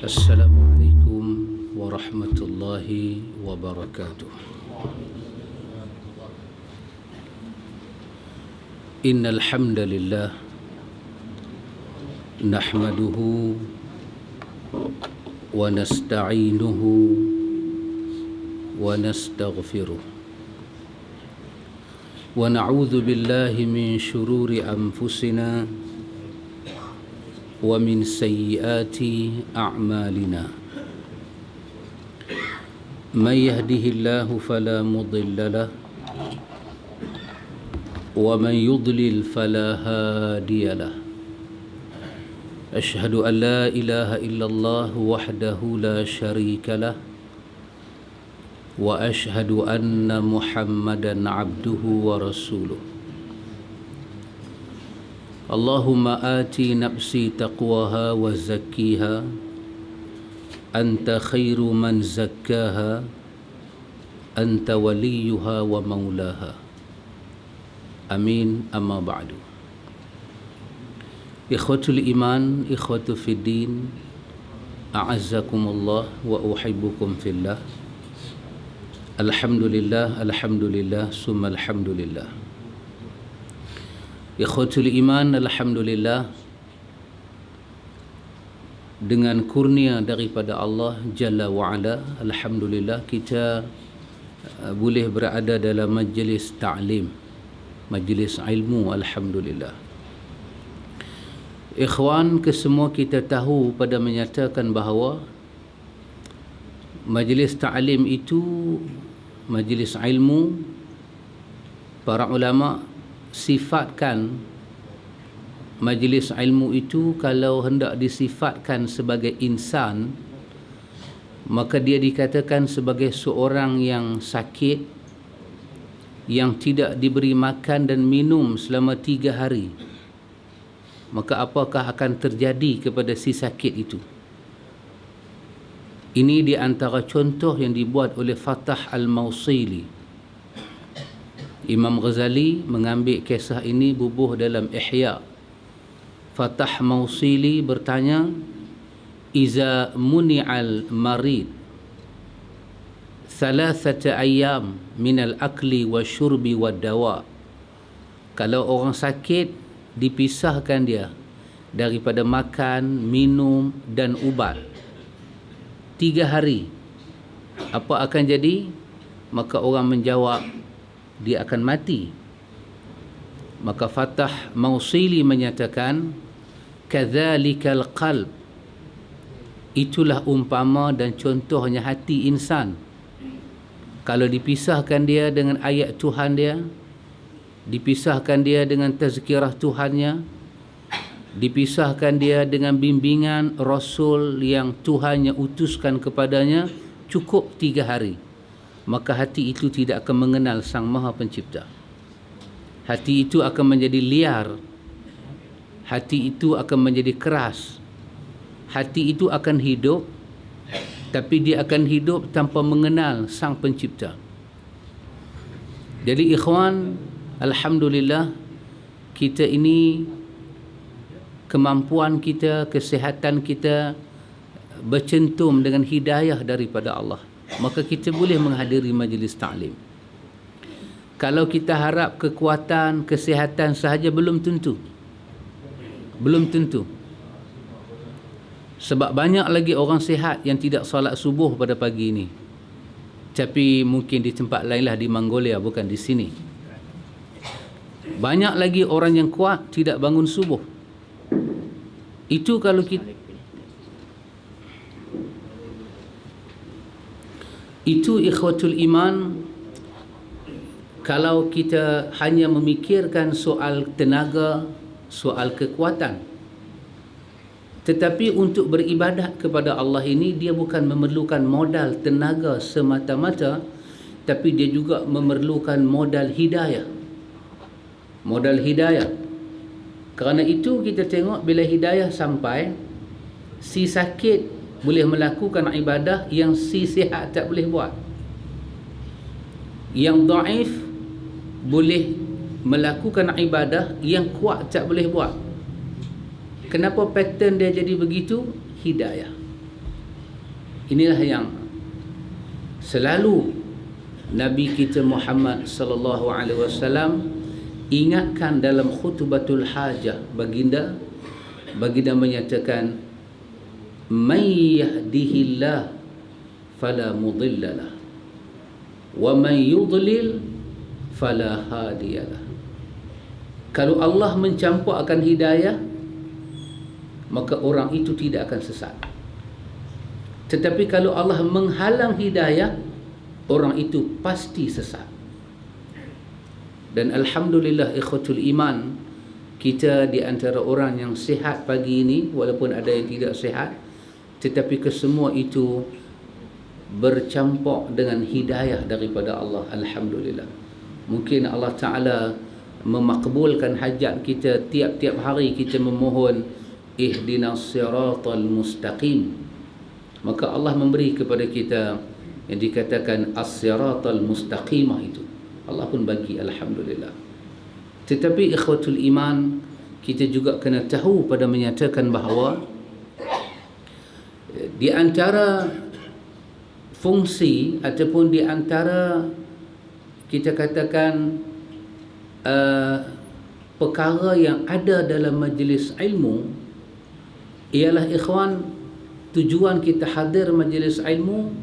Assalamualaikum warahmatullahi wabarakatuh. Innal hamdalillah nahmaduhu wa nasta'inuhu wa nastaghfiruh wa na'udzu billahi min shururi anfusina wa min sayyiati a'malina. Man yahdihillahu fala mudilla lahu wa man yudlil fala hadiya lahu. Ashhadu an la ilaha illallah wahdahu la syarika lahu wa ashhadu anna Muhammadan abduhu wa rasuluh. Allahumma ati nafsi taqwaha wa zakkiha anta khairu man zakkaha anta waliyuha wa maulaha. Amin, amma ba'du. Ikhwatul iman, ikhwatu fiddin, a'azzakumullah wa uhibbukum fillah. Alhamdulillah, alhamdulillah, summa alhamdulillah. Ikhwatul iman, alhamdulillah, dengan kurnia daripada Allah Jalla wa'ala, alhamdulillah kita boleh berada dalam majlis ta'lim, majlis ilmu, alhamdulillah. Ikhwan, kesemua kita tahu pada menyatakan bahawa majlis ta'lim itu, majlis ilmu, para ulama sifatkan majlis ilmu itu, kalau hendak disifatkan sebagai insan, maka dia dikatakan sebagai seorang yang sakit, yang tidak diberi makan dan minum selama 3 hari. Maka apakah akan terjadi kepada si sakit itu? Ini di antara contoh yang dibuat oleh Fatah Al-Mawsili. Imam Ghazali mengambil kisah ini bubuh dalam Ihya. Fatah Mawsili bertanya, Iza muni'al marid thalathata ayyam minal akli wa syurbi wa dawa. Kalau orang sakit, dipisahkan dia daripada makan, minum dan ubat 3 hari, apa akan jadi? Maka orang menjawab, dia akan mati. Maka Fatah Mawsili menyatakan, kadzalikal qalb, itulah umpama dan contohnya hati insan. Kalau dipisahkan dia dengan ayat Tuhan dia, dipisahkan dia dengan tazkirah Tuhannya, dipisahkan dia dengan bimbingan Rasul yang Tuhannya utuskan kepadanya, cukup 3 hari, maka hati itu tidak akan mengenal Sang Maha Pencipta. Hati itu akan menjadi liar, hati itu akan menjadi keras, hati itu akan hidup, tapi dia akan hidup tanpa mengenal Sang Pencipta. Jadi ikhwan, alhamdulillah, kita ini kemampuan kita, kesihatan kita bercentum dengan hidayah daripada Allah, maka kita boleh menghadiri majlis ta'lim. Kalau kita harap kekuatan, kesihatan sahaja, belum tentu. Belum tentu. Sebab banyak lagi orang sihat yang tidak solat subuh pada pagi ini. Tapi mungkin di tempat lain lah, di Mongolia, bukan di sini. Banyak lagi orang yang kuat tidak bangun subuh. Itu kalau kita, itu ikhwatul iman, kalau kita hanya memikirkan soal tenaga, soal kekuatan. Tetapi untuk beribadah kepada Allah ini, dia bukan memerlukan modal tenaga semata-mata, tapi dia juga memerlukan modal hidayah. Modal hidayah. Kerana itu kita tengok bila hidayah sampai, si sakit boleh melakukan ibadah yang si sihat tak boleh buat. Yang dhaif boleh melakukan ibadah yang kuat tak boleh buat. Kenapa pattern dia jadi begitu? Hidayah. Inilah yang selalu Nabi kita Muhammad sallallahu alaihi wasallam ingatkan dalam khutbatul hajah. Baginda menyatakan, "May yahdihillah fala mudhillalah wa man yudlil fala hadiyalah." Kalau Allah mencampurkan hidayah, maka orang itu tidak akan sesat. Tetapi kalau Allah menghalang hidayah, orang itu pasti sesat. Dan alhamdulillah ikhwatul iman, kita di antara orang yang sihat pagi ini, walaupun ada yang tidak sihat, tetapi kesemua itu bercampur dengan hidayah daripada Allah. Alhamdulillah. Mungkin Allah Ta'ala memakbulkan hajat kita. Tiap-tiap hari kita memohon ihdinas siratal mustaqim, maka Allah memberi kepada kita yang dikatakan as-siratal mustaqimah itu. Allah pun bagi, alhamdulillah. Tetapi ikhwatul iman, kita juga kena tahu pada menyatakan bahawa di antara fungsi ataupun di antara kita katakan perkara yang ada dalam majlis ilmu ialah ikhwan, tujuan kita hadir majlis ilmu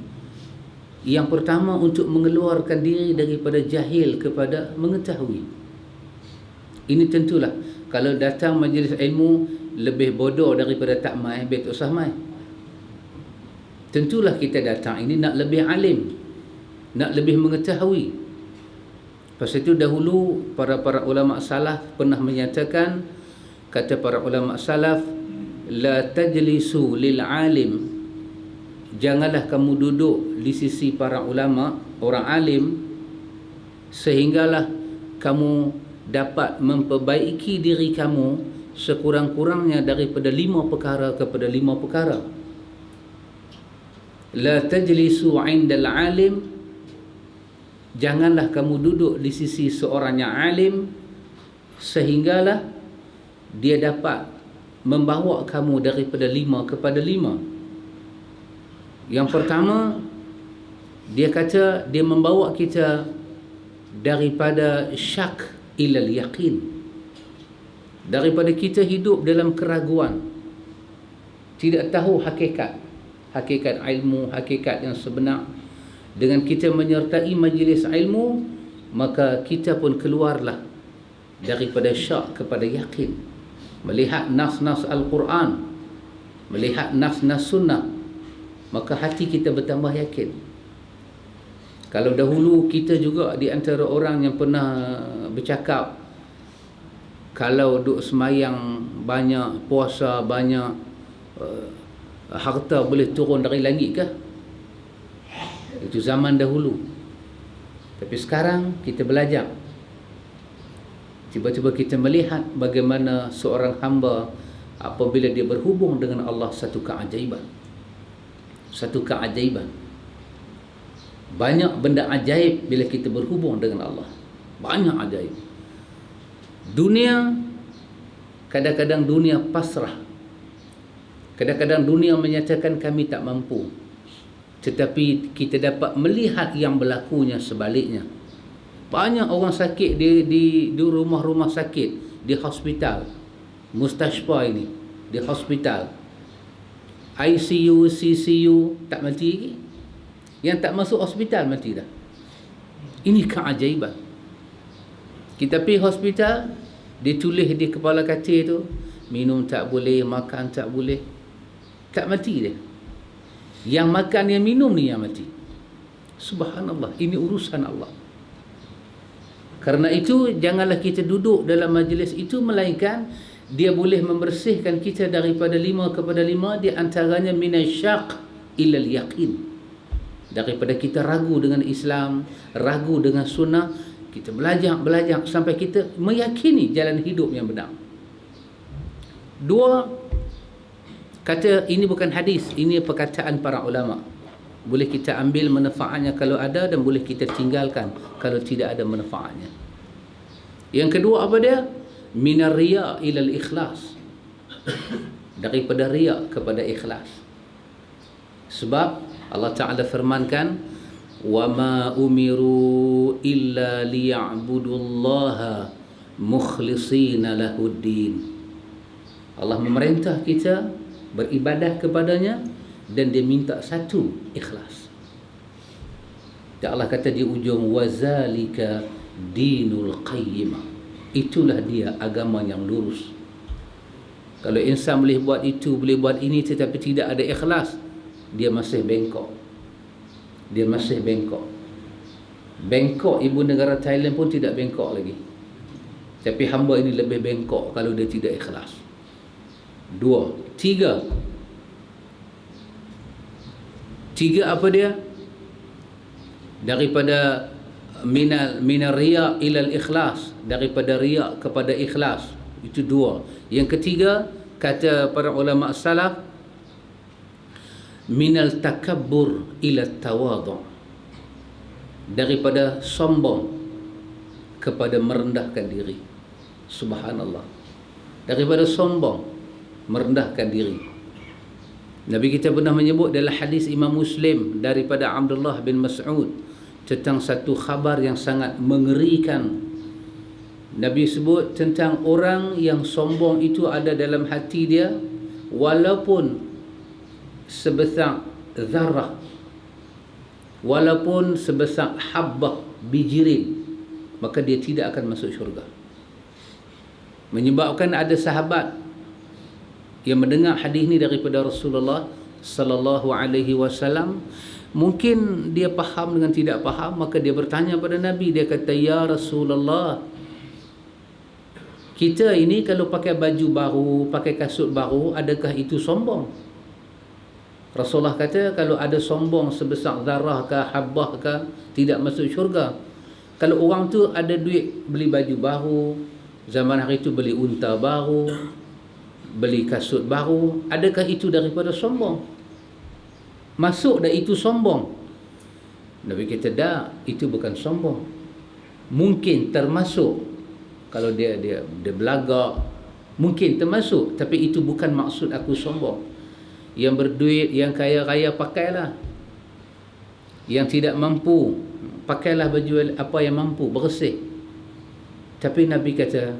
yang pertama untuk mengeluarkan diri daripada jahil kepada mengetahui. Ini tentulah, kalau datang majlis ilmu lebih bodoh daripada tak mai, baik tak usah mai. Tentulah kita datang ini nak lebih alim, nak lebih mengetahui. Pasal itu dahulu para ulama salaf pernah menyatakan, kata para ulama salaf, la tajlisu lil alim, janganlah kamu duduk di sisi para ulama, orang alim, sehinggalah kamu dapat memperbaiki diri kamu sekurang-kurangnya daripada 5 perkara kepada 5 perkara. La tajlisu 'indal alim, janganlah kamu duduk di sisi seorang yang alim sehinggalah dia dapat membawa kamu daripada 5 kepada 5. Yang pertama, dia kata dia membawa kita daripada syak ilal yaqin, daripada kita hidup dalam keraguan, tidak tahu hakikat ilmu, hakikat yang sebenar. Dengan kita menyertai majlis ilmu, maka kita pun keluarlah daripada syak kepada yakin, melihat nas-nas Al-Quran, melihat nas-nas sunnah, maka hati kita bertambah yakin. Kalau dahulu kita juga di antara orang yang pernah bercakap, kalau duk semayang banyak, puasa banyak, harta boleh turun dari langit ke? Itu zaman dahulu. Tapi sekarang kita belajar. Tiba-tiba kita melihat bagaimana seorang hamba apabila dia berhubung dengan Allah, satu keajaiban. Banyak benda ajaib bila kita berhubung dengan Allah. Banyak ajaib. Dunia, kadang-kadang dunia pasrah. Kadang-kadang dunia menyatakan kami tak mampu. Tetapi kita dapat melihat yang berlakunya sebaliknya. Banyak orang sakit di rumah-rumah sakit, di hospital, mustashfa ini, di hospital, ICU, CCU, tak mati lagi. Yang tak masuk hospital mati dah. Ini keajaiban. Kita pergi hospital, ditulis di kepala katil tu, minum tak boleh, makan tak boleh. Tak mati dia. Yang makan, yang minum ni yang mati. Subhanallah, ini urusan Allah. Karena itu janganlah kita duduk dalam majlis itu, melainkan dia boleh membersihkan kita daripada 5 kepada 5, di antaranya minasyak ilal yaqin. Daripada kita ragu dengan Islam, ragu dengan sunnah, kita belajar sampai kita meyakini jalan hidup yang benar. 2, kata ini bukan hadis, ini perkataan para ulama. Boleh kita ambil manfaatnya kalau ada, dan boleh kita tinggalkan kalau tidak ada manfaatnya. Yang kedua apa dia? Minar riya ilal ikhlas. Daripada riya kepada ikhlas. Sebab Allah Ta'ala firmankan, وَمَا أُمِرُوا إِلَّا لِيَعْبُدُوا اللَّهَ مُخْلِصِينَ لَهُ الدِّينَ. Allah memerintah kita beribadah kepadanya dan dia minta satu, ikhlas. Dan Allah kata di ujung, وَذَلِكَ دِينُ الْقَيِّمَةِ. Itulah dia agama yang lurus. Kalau insan boleh buat itu, boleh buat ini tetapi tidak ada ikhlas, dia masih bengkok. Dia masih bengkok. Bengkok ibu negara Thailand pun tidak bengkok lagi. Tapi hamba ini lebih bengkok kalau dia tidak ikhlas. 2, 3. 3 apa dia? Daripada minar riya ilal ikhlas, daripada riya kepada ikhlas. Itu 2. Yang ketiga, kata para ulama salaf, minal takabbur ila tawadhu, daripada sombong kepada merendahkan diri. Subhanallah. Daripada sombong merendahkan diri. Nabi kita pernah menyebut dalam hadis Imam Muslim daripada Abdullah bin Mas'ud tentang satu khabar yang sangat mengerikan. Nabi sebut tentang orang yang sombong itu ada dalam hati dia walaupun sebesar zarah, walaupun sebesar habbah bijirin, maka dia tidak akan masuk syurga. Menyebabkan ada sahabat yang mendengar hadis ini daripada Rasulullah sallallahu alaihi wasallam, mungkin dia faham dengan tidak faham, maka dia bertanya pada Nabi, dia kata, "Ya Rasulullah, kita ini kalau pakai baju baru, pakai kasut baru, adakah itu sombong?" Rasulullah kata, kalau ada sombong sebesar zarah ke habbah ke, tidak masuk syurga. Kalau orang tu ada duit beli baju baru, zaman hari itu beli unta baru, beli kasut baru, adakah itu daripada sombong? Masuk dah itu sombong? Nabi kata, dah, itu bukan sombong. Mungkin termasuk kalau dia belagak, mungkin termasuk, tapi itu bukan maksud aku sombong. Yang berduit, yang kaya raya, pakailah. Yang tidak mampu, pakailah baju apa yang mampu, bersih. Tapi Nabi kata,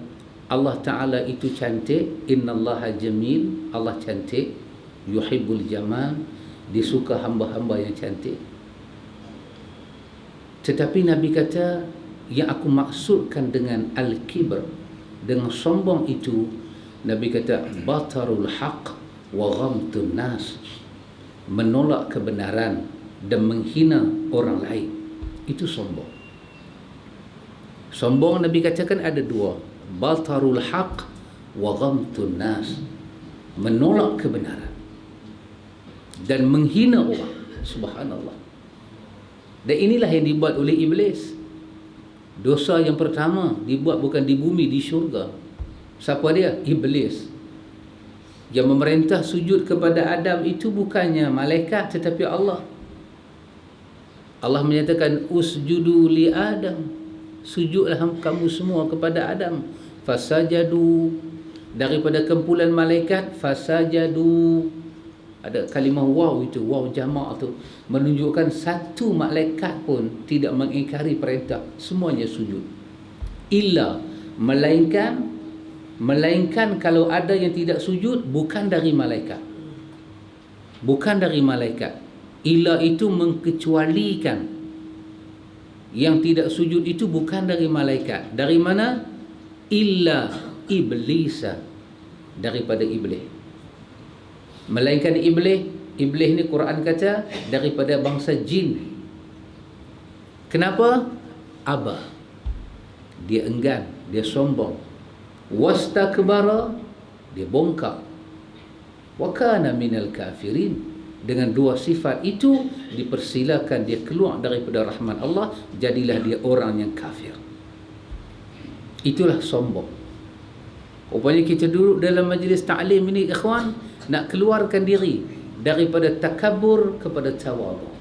Allah Ta'ala itu cantik, innallaha jamil, Allah cantik, yuhibbul jamal, disuka hamba-hamba yang cantik. Tetapi Nabi kata, yang aku maksudkan dengan al-kibr, dengan sombong itu, Nabi kata, batarul haq wa ghamtun nas, menolak kebenaran dan menghina orang lain. Itu sombong. Sombong Nabi katakan ada 2, batarul haq wa ghamtun nas, menolak kebenaran dan menghina orang. Subhanallah. Dan inilah yang dibuat oleh iblis. Dosa yang pertama dibuat bukan di bumi, di syurga. Siapa dia? Iblis. Yang memerintah sujud kepada Adam itu bukannya malaikat tetapi Allah. Allah menyatakan, usjudu li Adam, sujudlah kamu semua kepada Adam. Fasajadu, daripada kumpulan malaikat, fasajadu. Ada kalimah waw itu, waw jamak tu, menunjukkan satu malaikat pun tidak mengingkari perintah, semuanya sujud. Illa, melainkan kalau ada yang tidak sujud, bukan dari malaikat. Bukan dari malaikat. Illa itu mengkecualikan yang tidak sujud itu bukan dari malaikat. Dari mana? Illa iblisa, daripada iblis. Melainkan iblis. Iblis ni Quran kata daripada bangsa jin. Kenapa? Aba, dia enggan, dia sombong. Wastakbara, dia bongkak. Wa kana minal kafirin, dengan 2 sifat itu dipersilakan dia keluar daripada rahmat Allah, jadilah dia orang yang kafir. Itulah sombong. Rupanya kita duduk dalam majlis ta'lim ini, ikhwan, nak keluarkan diri daripada takabur kepada tawadhu.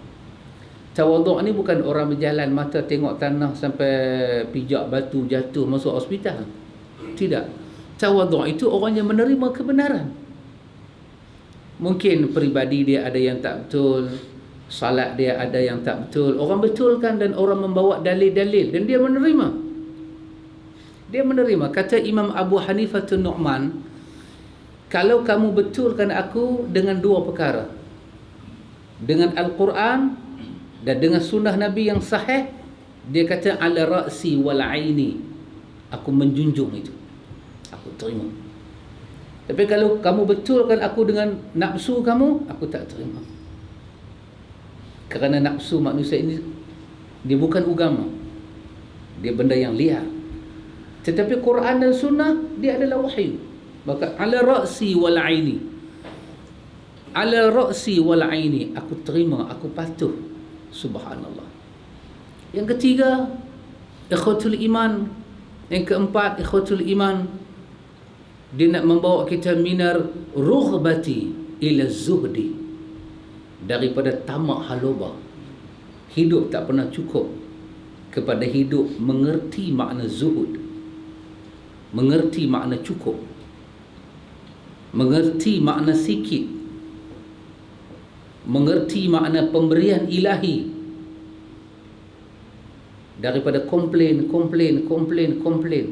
Tawadhu ni bukan orang berjalan mata tengok tanah sampai pijak batu jatuh masuk hospital. Tidak. Tawadhu itu orang yang menerima kebenaran. Mungkin peribadi dia ada yang tak betul, salat dia ada yang tak betul, orang betulkan dan orang membawa dalil-dalil dan dia menerima. Dia menerima. Kata Imam Abu Hanifah Nu'man, kalau kamu betulkan aku dengan dua perkara, dengan Al-Quran dan dengan sunnah Nabi yang sahih, dia kata ala ra'si wal aini, aku menjunjung itu, aku terima. Tapi kalau kamu betulkan aku dengan nafsu kamu, aku tak terima. Kerana nafsu manusia ini, dia bukan agama, dia benda yang liar. Tetapi Quran dan sunnah, dia adalah wahyu. Maka ala ra'si wal aini, ala ra'si wal aini, aku terima, aku patuh. Subhanallah. Yang ketiga, ikhwatul iman. Yang keempat, ikhwatul iman, dia nak membawa kita minar rughbati ila zuhdi, daripada tamak halubah, hidup tak pernah cukup, kepada hidup mengerti makna zuhud, mengerti makna cukup, mengerti makna sikit, mengerti makna pemberian ilahi, daripada komplain.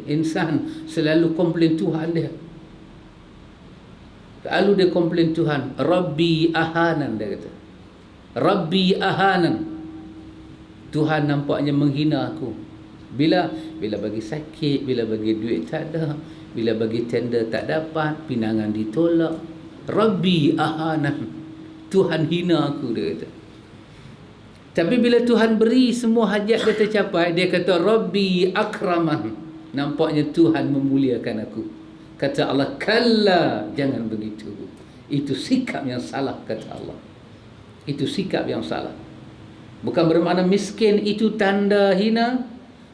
Insan selalu komplain Tuhan dia, selalu dia komplain Tuhan. Rabbi ahanan, dia kata, Rabbi ahanan, Tuhan nampaknya menghina aku. Bila bagi sakit, bila bagi duit tak ada, bila bagi tender tak dapat, pinangan ditolak. Rabbi ahanan, Tuhan hina aku, dia kata. Tapi bila Tuhan beri semua hajat dia tercapai, dia kata Rabbi akraman, nampaknya Tuhan memuliakan aku. Kata Allah, kalla, jangan begitu. Itu sikap yang salah, kata Allah. Itu sikap yang salah. Bukan bermakna miskin itu tanda hina,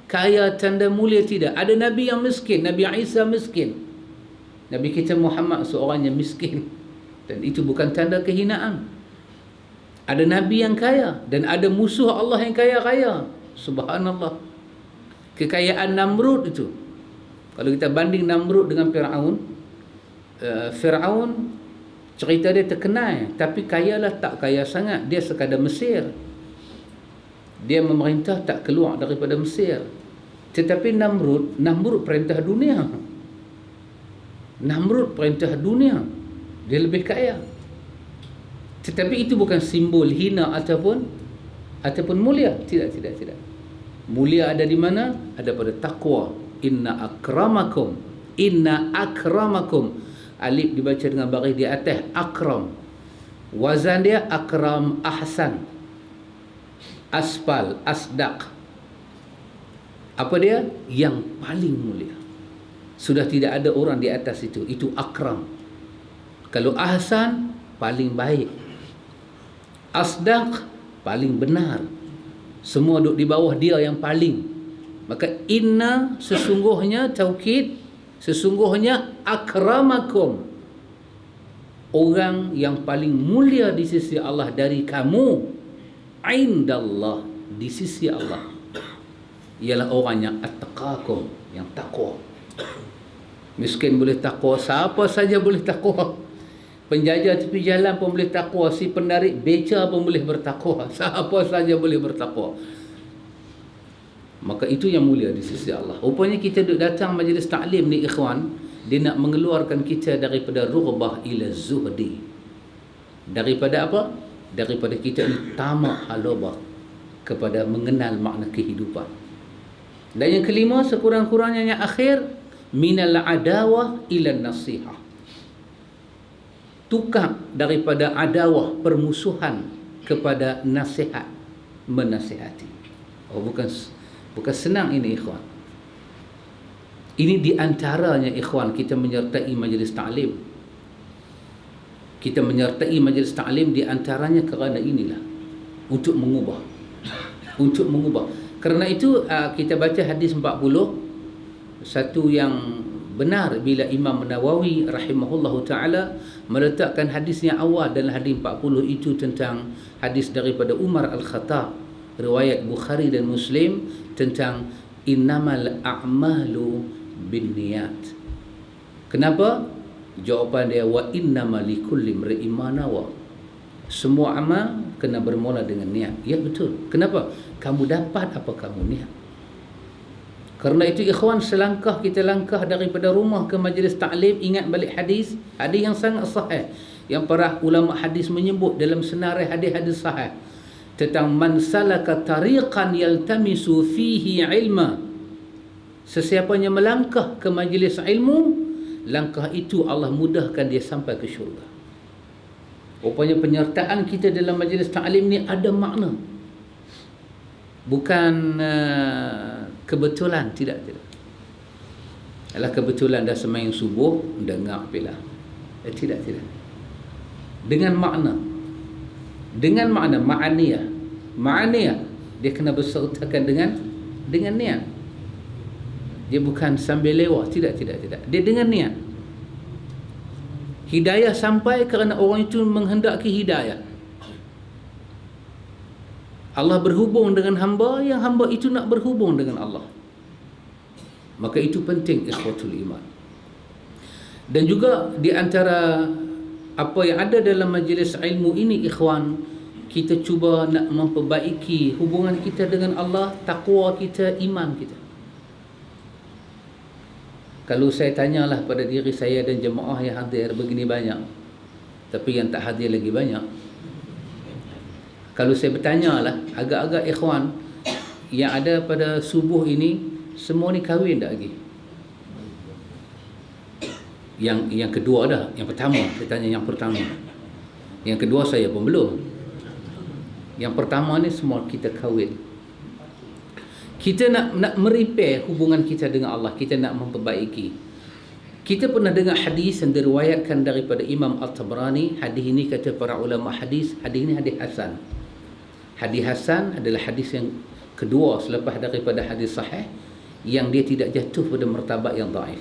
kaya tanda mulia, tidak. Ada Nabi yang miskin, Nabi Isa miskin, Nabi kita Muhammad seorang yang miskin, dan itu bukan tanda kehinaan. Ada Nabi yang kaya dan ada musuh Allah yang kaya-kaya. Subhanallah. Kekayaan Namrud itu, kalau kita banding Namrud dengan Fir'aun, Fir'aun cerita dia terkenal, tapi kayalah tak kaya sangat. Dia sekadar Mesir, dia memerintah tak keluar daripada Mesir. Tetapi Namrud perintah dunia. Namrud perintah dunia, dia lebih kaya. Tetapi itu bukan simbol hina ataupun mulia. Tidak. Mulia ada di mana? Ada pada takwa. Inna akramakum. Alif dibaca dengan baris di atas, akram. Wazan dia akram ahsan. Asfal, asdaq. Apa dia? Yang paling mulia. Sudah tidak ada orang di atas itu. Itu akram. Kalau ahsan, paling baik. Asdaq, paling benar. Semua duduk di bawah dia yang paling. Maka inna, sesungguhnya taukid, sesungguhnya akramakum, orang yang paling mulia di sisi Allah dari kamu, indallah, di sisi Allah, ialah orang yang attaqakum, yang takwa. Miskin boleh takwa, siapa saja boleh takwa. Penjajah tepi jalan pun boleh takwa, si penarik beca pun boleh bertakwa, siapa saja boleh bertakwa. Maka itu yang mulia di sisi Allah. Rupanya kita duduk datang majlis ta'lim ni ikhwan, dia nak mengeluarkan kita daripada rughbah ila zuhdi. Daripada apa? Daripada kita ni tamak halubah kepada mengenal makna kehidupan. Dan yang kelima, sekurang-kurangnya yang akhir, minal adawah ila nasihah. Tukar daripada adawah, permusuhan, kepada nasihat, menasihati. Oh, bukan senang ini ikhwan. Ini di antaranya ikhwan, kita menyertai majlis ta'lim. Kita menyertai majlis ta'lim di antaranya kerana inilah, untuk mengubah. Untuk mengubah. Kerana itu kita baca hadis 40, satu yang benar bila Imam Nawawi rahimahullahu ta'ala meletakkan hadis yang awal dalam hadis 40 itu tentang hadis daripada Umar Al-Khattab, riwayat Bukhari dan Muslim, tentang innamal a'malu binniyat. Kenapa? Jawapan dia, wa innamal likulli imri'in ma nawa. Semua amal kena bermula dengan niat. Ya, betul. Kenapa? Kamu dapat apa kamu niat. Kerana itu ikhwan, selangkah kita langkah daripada rumah ke majlis ta'lim, ingat balik hadis yang sangat sahih yang para ulama hadis menyebut dalam senarai hadis-hadis sahih tentang man salaka tariqan yaltamisu fihi ilma. Sesiapanya melangkah ke majlis ilmu, langkah itu Allah mudahkan dia sampai ke syurga. Rupanya penyertaan kita dalam majlis ta'lim ni ada makna. Bukan kebetulan, tidak. Alah, kebetulan dah sembahyang subuh, dengar bila. Tidak. Dengan makna. Ma'aniyah. Dia kena bersertakan dengan niat. Dia bukan sambil lewat, tidak. Dia dengan niat. Hidayah sampai kerana orang itu menghendaki hidayah. Allah berhubung dengan hamba, yang hamba itu nak berhubung dengan Allah. Maka itu penting ikhwatul iman. Dan juga di antara apa yang ada dalam majlis ilmu ini, ikhwan, kita cuba nak memperbaiki hubungan kita dengan Allah, takwa kita, iman kita. Kalau saya tanyalah pada diri saya dan jemaah yang hadir begini banyak, tapi yang tak hadir lagi banyak. Kalau saya bertanyalah, agak-agak ikhwan yang ada pada subuh ini, semua ni kahwin tak lagi? Yang kedua dah, yang pertama, saya tanya yang pertama. Yang kedua saya pun belum. Yang pertama ni semua kita kahwin. Kita nak merepair hubungan kita dengan Allah, kita nak memperbaiki. Kita pernah dengar hadis yang diriwayatkan daripada Imam At-Tabrani. Hadis ini kata para ulama hadis ini hadis hasan. Hadis hasan adalah hadis yang kedua selepas daripada hadis sahih yang dia tidak jatuh pada martabat yang dhaif.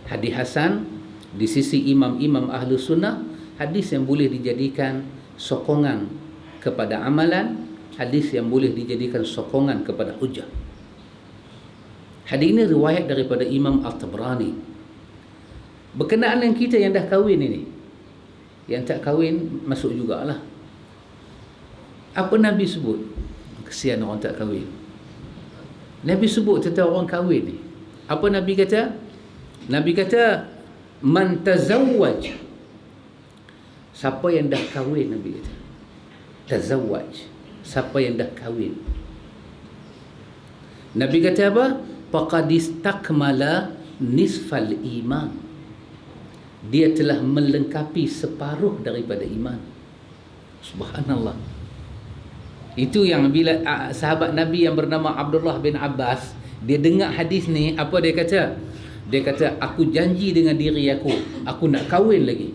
Hadis hasan di sisi imam-imam ahlu sunnah, hadis yang boleh dijadikan sokongan kepada amalan, hadis yang boleh dijadikan sokongan kepada hujah. Hadis ini riwayat daripada Imam At-Tabrani. Berkenaan dengan kita yang dah kahwin ini, yang tak kahwin masuk jugalah. Apa Nabi sebut? Kesian orang tak kahwin. Nabi sebut tentang orang kahwin ni. Apa Nabi kata? Nabi kata, man tazawwaj. Siapa yang dah kahwin, Nabi kata. Tazawwaj. Siapa yang dah kahwin. Nabi kata apa? Faqad istakmala nisfal iman. Dia telah melengkapi separuh daripada iman. Subhanallah. Itu yang bila sahabat Nabi yang bernama Abdullah bin Abbas, dia dengar hadis ni, apa dia kata? Dia kata, aku janji dengan diri aku nak kahwin lagi.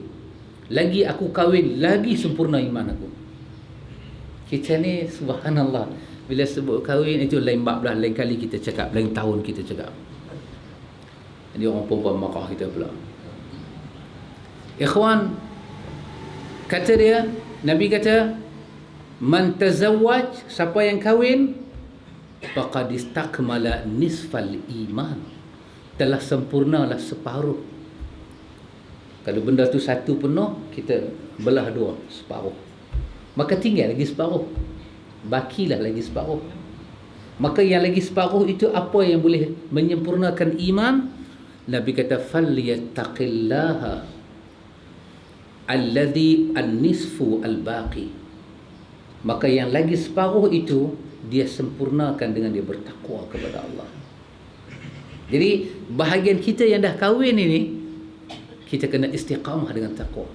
Lagi aku kahwin, lagi sempurna iman aku. Kita ni subhanallah, bila sebut kahwin itu lain bab lah, lain kali kita cakap, lain tahun kita cakap. Jadi orang perempuan marah kita pula. Ikhwan, kata dia, Nabi kata, man tazawwaj, siapa yang kahwin, faqad istakmala nisfal iman, telah sempurnalah separuh. Kalau benda tu satu penuh, kita belah dua, separuh. Maka tinggal lagi separuh, bakilah lagi separuh. Maka yang lagi separuh itu apa yang boleh menyempurnakan iman? Nabi kata, falyattaqillaha alladhi an-nisfu al-baqi. Maka yang lagi separuh itu dia sempurnakan dengan dia bertakwa kepada Allah. Jadi bahagian kita yang dah kahwin ini, kita kena istiqamah dengan takwa.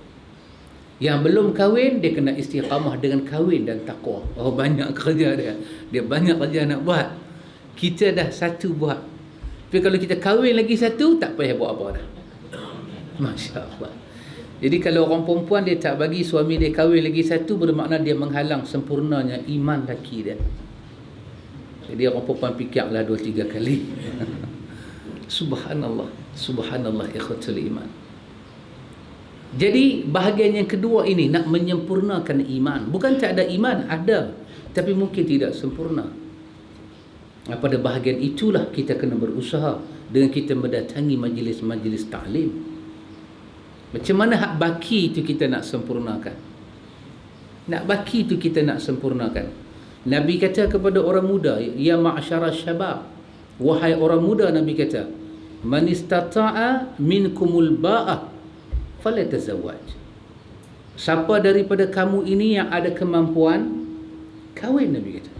Yang belum kahwin, dia kena istiqamah dengan kahwin dan takwa. Oh, banyak kerja dia. Dia banyak kerja nak buat. Kita dah satu buat. Tapi kalau kita kahwin lagi satu, tak payah buat apa dah. Masya Allah. Jadi kalau orang perempuan dia tak bagi suami dia kahwin lagi satu, bermakna dia menghalang sempurnanya iman laki dia. Jadi orang perempuan fikirlah 2-3 kali. Subhanallah. Subhanallah ikhwatul iman. Jadi bahagian yang kedua ini nak menyempurnakan iman. Bukan tak ada iman, ada, tapi mungkin tidak sempurna. Pada bahagian itulah kita kena berusaha dengan kita mendatangi majlis-majlis ta'lim. Macam mana hak baki itu kita nak sempurnakan? Nak baki tu kita nak sempurnakan. Nabi kata kepada orang muda, ya ma'syara syabab, wahai orang muda, Nabi kata, man istata'a minkumul ba'ah falyatazawwaj. Siapa daripada kamu ini yang ada kemampuan, kahwin, Nabi kata.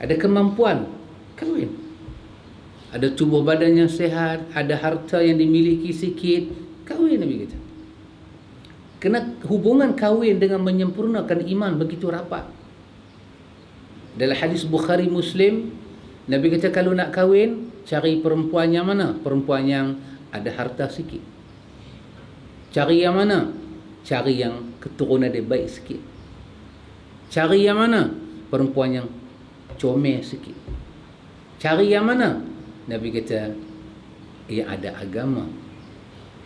Ada kemampuan, kahwin. Ada tubuh badan yang sihat, ada harta yang dimiliki sikit, kahwin, Nabi kata. Kena hubungan kahwin dengan menyempurnakan iman begitu rapat. Dalam hadis Bukhari Muslim, Nabi kata kalau nak kahwin, cari perempuan yang mana? Perempuan yang ada harta sikit. Cari yang mana? Cari yang keturunan dia baik sikit. Cari yang mana? Perempuan yang comel sikit. Cari yang mana? Nabi kata yang ada agama.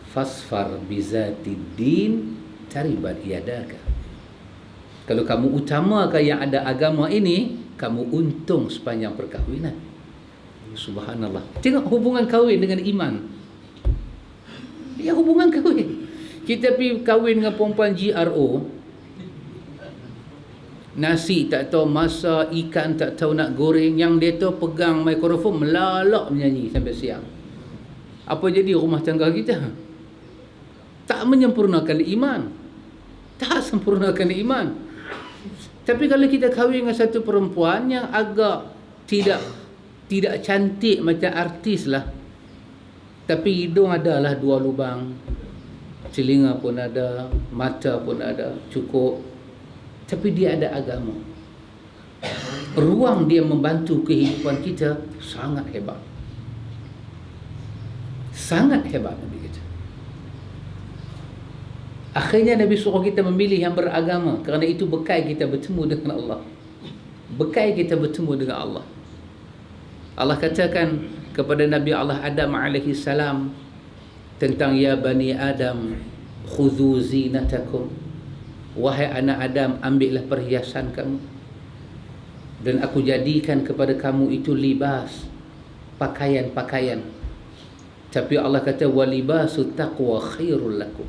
Fasfar bizati din taribat yadaka. Kalau kamu utamakan yang ada agama ini, kamu untung sepanjang perkahwinan. Subhanallah. Tengok hubungan kahwin dengan iman. Ya, hubungan kahwin. Kita pergi kahwin dengan perempuan GRO, nasi tak tahu masak, ikan tak tahu nak goreng, yang dia tu pegang mikrofon melalak menyanyi sampai siang. Apa jadi rumah tangga kita? Tak menyempurnakan iman. Tak sempurnakan iman. Tapi kalau kita kahwin dengan satu perempuan yang agak tidak cantik macam artis lah, tapi hidung adalah 2 lubang, telinga pun ada, mata pun ada, cukup, tapi dia ada agama, ruang dia membantu kehidupan kita sangat hebat. Sangat hebat, Nabi kata. Akhirnya Nabi suruh kita memilih yang beragama, kerana itu bekal kita bertemu dengan Allah. Bekal kita bertemu dengan Allah. Allah katakan kepada Nabi Allah Adam alaihi salam tentang, ya bani Adam khudhu zinatakum, wahai anak Adam, ambillah perhiasan kamu, dan aku jadikan kepada kamu itu libas, pakaian-pakaian. Tapi Allah kata, walibasu taqwa khairul lakum,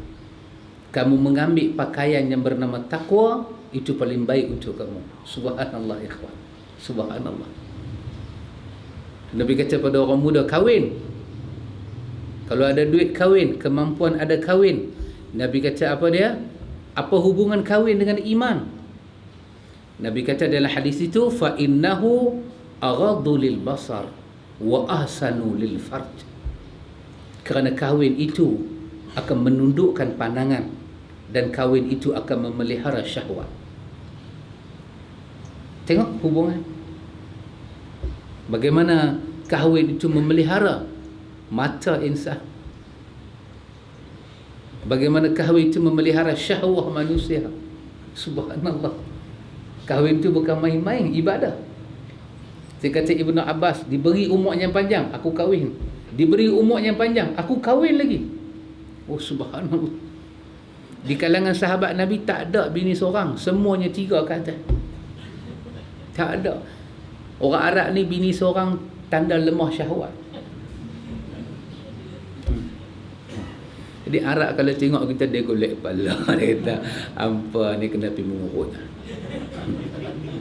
kamu mengambil pakaian yang bernama takwa, itu paling baik untuk kamu. Subhanallah ikhwan, subhanallah. Nabi kata pada orang muda, kahwin. Kalau ada duit, kahwin. Kemampuan ada, kahwin. Nabi kata apa dia? Apa hubungan kahwin dengan iman? Nabi kata dalam hadis itu, fa innahu aghaddu lil basar wa ahsanu lil farj. Kerana kahwin itu akan menundukkan pandangan, dan kahwin itu akan memelihara syahwat. Tengok hubungan. Bagaimana kahwin itu memelihara mata insan. Bagaimana kahwin itu memelihara syahwat manusia. Subhanallah. Kahwin itu bukan main-main ibadah. Saya kata Ibnu Abbas, diberi umur yang panjang, aku kahwin. Diberi umur yang panjang, aku kahwin lagi. Oh subhanallah. Di kalangan sahabat Nabi tak ada bini seorang, semuanya 3 ke atas. Tak ada. Orang Arab ni bini seorang tanda lemah syahwat. Jadi Arab kalau tengok kita, dia golek kepala. Dia kata, hampa ni kena pergi mengurut.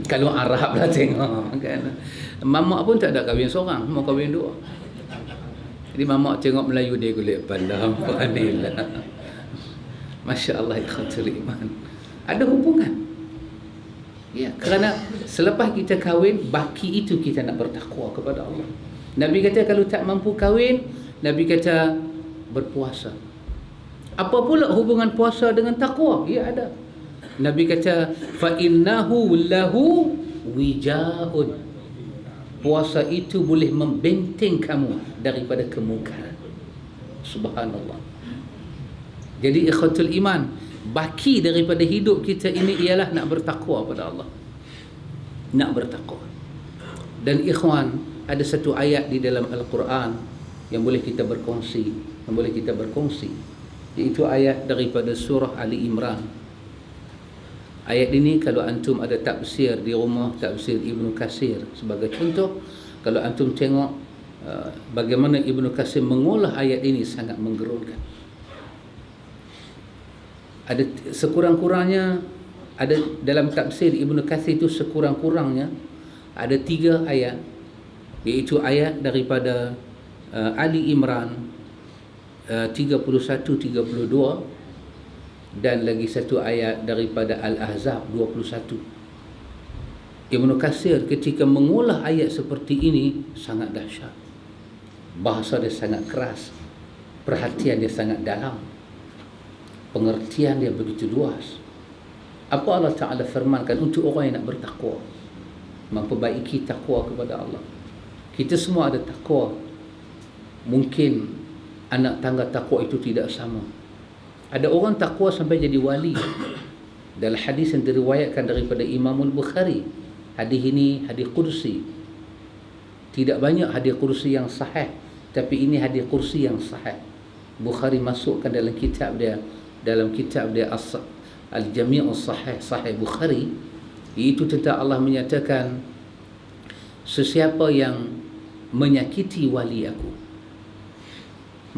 Kalau Arab lah tengok kan. Mamak pun tak ada kahwin seorang, mau kahwin 2. Jadi mamak tengok Melayu, dia golek kepala. Hampa ni lah. Masya Allah, ikhwatul iman. Ada hubungan. Ya, kerana selepas kita kahwin, baki itu kita nak bertakwa kepada Allah. Nabi kata kalau tak mampu kahwin, Nabi kata berpuasa. Apa pula hubungan puasa dengan takwa? Ya, ada. Nabi kata fa innahu lahu wijaun. Puasa itu boleh membenteng kamu daripada kemungkaran. Subhanallah. Jadi ikhwatul iman, baki daripada hidup kita ini ialah nak bertakwa pada Allah. Nak bertakwa. Dan ikhwan, ada satu ayat di dalam Al-Quran yang boleh kita berkongsi, iaitu ayat daripada surah Ali Imran. Ayat ini kalau antum ada tafsir di rumah, tafsir Ibnu Katsir sebagai contoh, kalau antum tengok bagaimana Ibnu Katsir mengolah ayat ini, sangat menggerunkan. Ada sekurang-kurangnya ada dalam tafsir Ibnu Katsir itu sekurang-kurangnya ada 3 ayat, iaitu ayat daripada Ali Imran 31-32 dan lagi satu ayat daripada Al-Ahzab 21. Ibnu Katsir ketika mengolah ayat seperti ini sangat dahsyat. Bahasa dia sangat keras, perhatian dia sangat dalam, pengertian dia begitu luas. Apa Allah Ta'ala firmankan untuk orang yang nak bertakwa, memperbaiki takwa kepada Allah. Kita semua ada takwa. Mungkin anak tangga takwa itu tidak sama. Ada orang takwa sampai jadi wali. Dalam hadis yang diriwayatkan daripada Imam Al-Bukhari, hadis ini hadis kursi. Tidak banyak hadis kursi yang sahih, tapi ini hadis kursi yang sahih. Bukhari masukkan dalam kitab dia Al-Jami' As-Sahih, Sahih Bukhari, iaitu tentang Allah menyatakan, sesiapa yang menyakiti wali aku,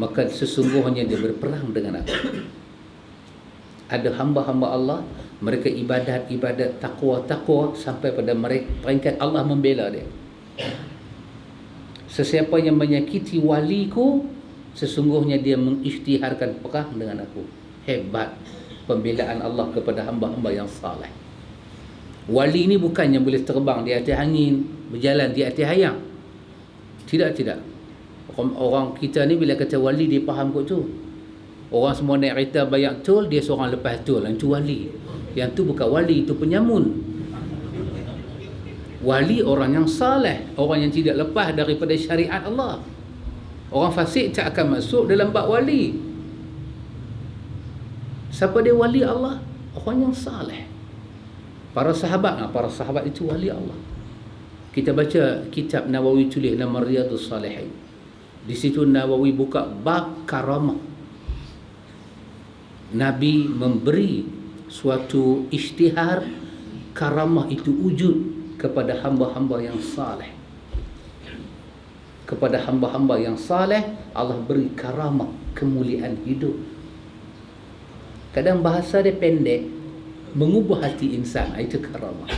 maka sesungguhnya dia berperang dengan aku. Ada hamba-hamba Allah, mereka ibadat takwa sampai pada mereka peringkat Allah membela dia. Sesiapa yang menyakiti waliku, sesungguhnya dia mengisytiharkan perang dengan aku. Hebat pembelaan Allah kepada hamba-hamba yang saleh. Wali ini bukannya boleh terbang di atas angin, berjalan di atas hayang. Tidak. Orang kita ni bila kata wali, dia faham kot tu. Orang semua naik kereta bayar tol, dia seorang lepas tol, itu wali. Yang tu bukan wali, itu penyamun. Wali orang yang saleh, orang yang tidak lepas daripada syariat Allah. Orang fasik tak akan masuk dalam bab wali. Siapa dia wali Allah? Orang yang saleh. Para sahabat itu wali Allah. Kita baca kitab Nawawi tulis nama Riyadhus Salihin. Di situ Nawawi buka bab karamah. Nabi memberi suatu isytihar, karamah itu wujud kepada hamba-hamba yang saleh. Kepada hamba-hamba yang saleh, Allah beri karamah, kemuliaan hidup. Kadang bahasa dia pendek, mengubah hati insan, itu karamah.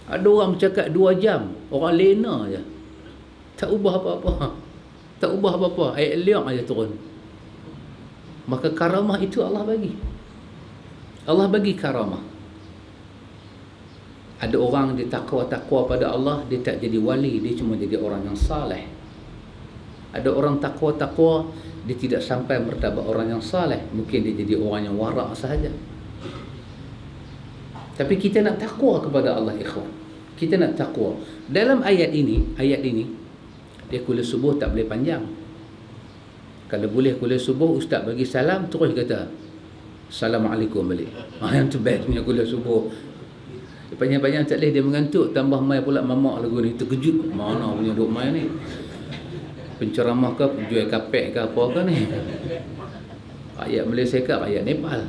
Ada orang bercakap 2 jam, orang lena je, tak ubah apa-apa, ayat liang aja turun. Maka karamah itu Allah bagi. Allah bagi karamah. Ada orang dia takwa pada Allah, dia tak jadi wali, dia cuma jadi orang yang saleh. Ada orang takwa, dia tidak sampai martabat orang yang saleh, mungkin dia jadi orang yang warak sahaja. Tapi kita nak takwa kepada Allah, ikhwan. Kita nak takwa. Dalam ayat ini dia kuliah subuh tak boleh panjang. Kalau boleh kuliah subuh, ustaz bagi salam, terus kata Assalamualaikum balik. Yang tu best punya kuliah subuh. Panjang-panjang tak boleh, dia mengantuk. Tambah mai pula mamak lagu ni, terkejut. Mana punya duk mai ni? Penceramah ke, penjual kapek ke apa ke ni? Ayat Malaysia ke, ayat Nepal.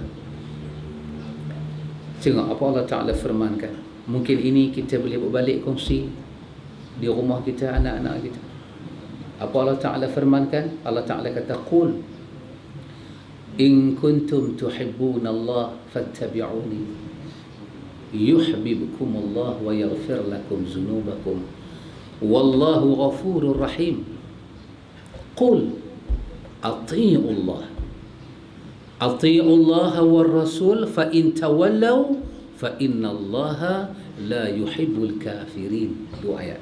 Tengok apa Allah Ta'ala firmankan. Mungkin ini kita boleh berbalik kongsi di rumah kita, anak-anak kita. Apa Allah Ta'ala firmankan? Allah Ta'ala kata, Qul in kuntum tuhibbuna Allah fattabi'uni yuhibbukum Allah wa yaghfir lakum zunubakum wallahu ghafurur rahim. Qul ati'u Allah wa rasul fa in tawallaw fa inna Allah la yuhibbul kafirin. 2 ayat.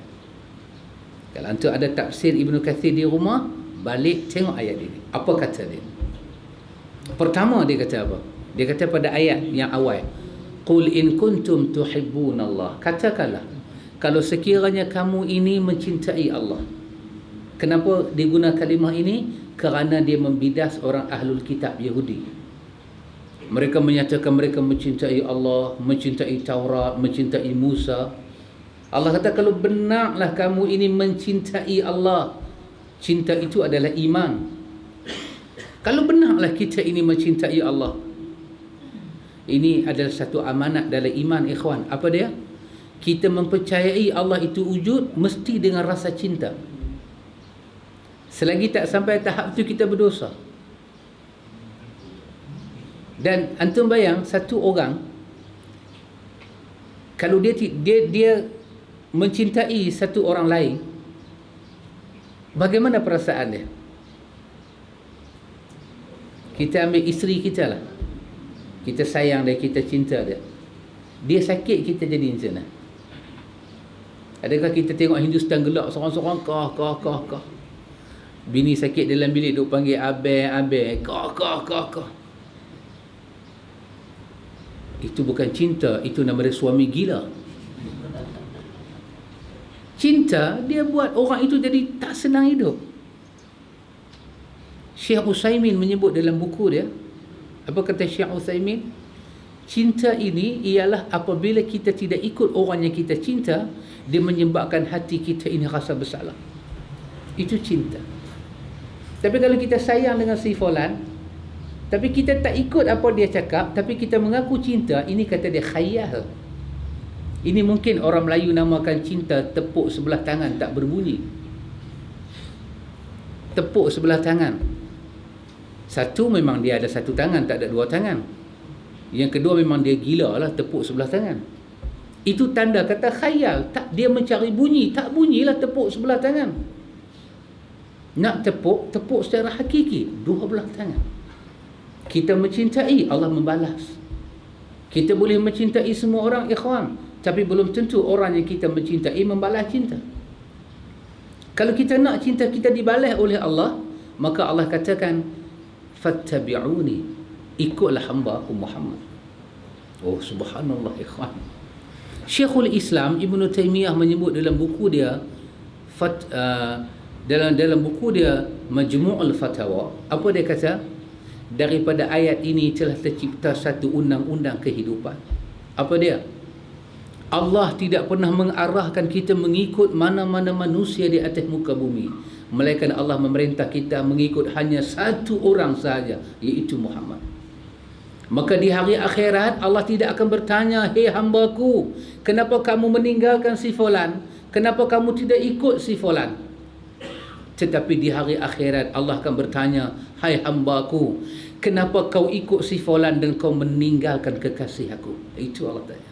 Kalau antum ada tafsir Ibnu Katsir di rumah, balik tengok ayat ini. Apa kata dia? Pertama dia kata apa? Dia kata pada ayat yang awal, Qul in kuntum tuhibbunallah. Katakanlah kalau sekiranya kamu ini mencintai Allah. Kenapa digunakan kalimah ini? Kerana dia membidas orang ahlul kitab Yahudi. Mereka menyatakan mereka mencintai Allah, mencintai Taurat, mencintai Musa. Allah kata kalau benarlah kamu ini mencintai Allah, cinta itu adalah iman. Kalau benarlah kita ini mencintai Allah, ini adalah satu amanat dalam iman, ikhwan. Apa dia? Kita mempercayai Allah itu wujud mesti dengan rasa cinta. Selagi tak sampai tahap itu, kita berdosa. Dan antum bayang, satu orang Kalau dia mencintai satu orang lain, bagaimana perasaan dia? Kita ambil isteri kita lah, kita sayang dia, kita cinta dia, dia sakit, kita jadi macam mana? Adakah kita tengok Hindustan gelap seorang-seorang kah. Bini sakit dalam bilik duk panggil abang kah. Itu bukan cinta, itu nama dia suami gila. Cinta dia buat orang itu jadi tak senang hidup. Syekh Utsaimin menyebut dalam buku dia, apa kata Syekh Utsaimin? Cinta ini ialah apabila kita tidak ikut orang yang kita cinta, dia menyebabkan hati kita ini rasa bersalah. Itu cinta. Tapi kalau kita sayang dengan si fulan, tapi kita tak ikut apa dia cakap, tapi kita mengaku cinta, ini kata dia khayal. Ini mungkin orang Melayu namakan cinta tepuk sebelah tangan tak berbunyi. Tepuk sebelah tangan. Satu, memang dia ada satu tangan, tak ada dua tangan. Yang kedua, memang dia gila lah tepuk sebelah tangan. Itu tanda kata khayal. Tak, dia mencari bunyi, tak bunyilah tepuk sebelah tangan. Nak tepuk secara hakiki, dua belah tangan. Kita mencintai, Allah membalas. Kita boleh mencintai semua orang, ikhwan, tapi belum tentu orang yang kita mencintai membalas cinta. Kalau kita nak cinta kita dibalas oleh Allah, maka Allah katakan, fattabi'uni, ikutlah hamba aku Muhammad. Oh subhanallah, ikhwan. Syekhul Islam Ibn Taymiyah menyebut dalam buku dia dalam buku dia Majmu'ul Fatawa, apa dia kata? Daripada ayat ini telah tercipta satu undang-undang kehidupan. Apa dia? Allah tidak pernah mengarahkan kita mengikut mana-mana manusia di atas muka bumi, melainkan Allah memerintah kita mengikut hanya satu orang sahaja, iaitu Muhammad. Maka di hari akhirat Allah tidak akan bertanya, hei hambaku, kenapa kamu meninggalkan si fulan? Kenapa kamu tidak ikut si fulan? Tetapi di hari akhirat Allah akan bertanya, hai hambaku, kenapa kau ikut si fulan dan kau meninggalkan kekasih aku? Itu Allah tanya.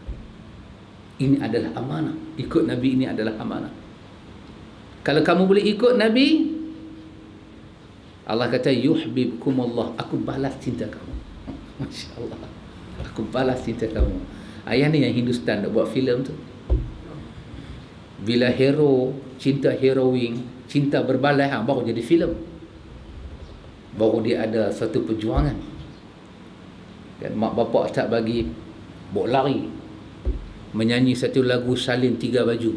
Ini adalah amanah. Ikut Nabi ini adalah amanah. Kalau kamu boleh ikut Nabi, Allah kata, yuhibbukumullah, aku balas cinta kamu. Masya Allah, aku balas cinta kamu. Ayah ni yang Hindustan nak buat filem tu. Bila hero cinta heroin, cinta berbalas, baru jadi filem. Baru dia ada satu perjuangan. Dan mak bapak tak bagi, bawa lari menyanyi satu lagu salin 3 baju.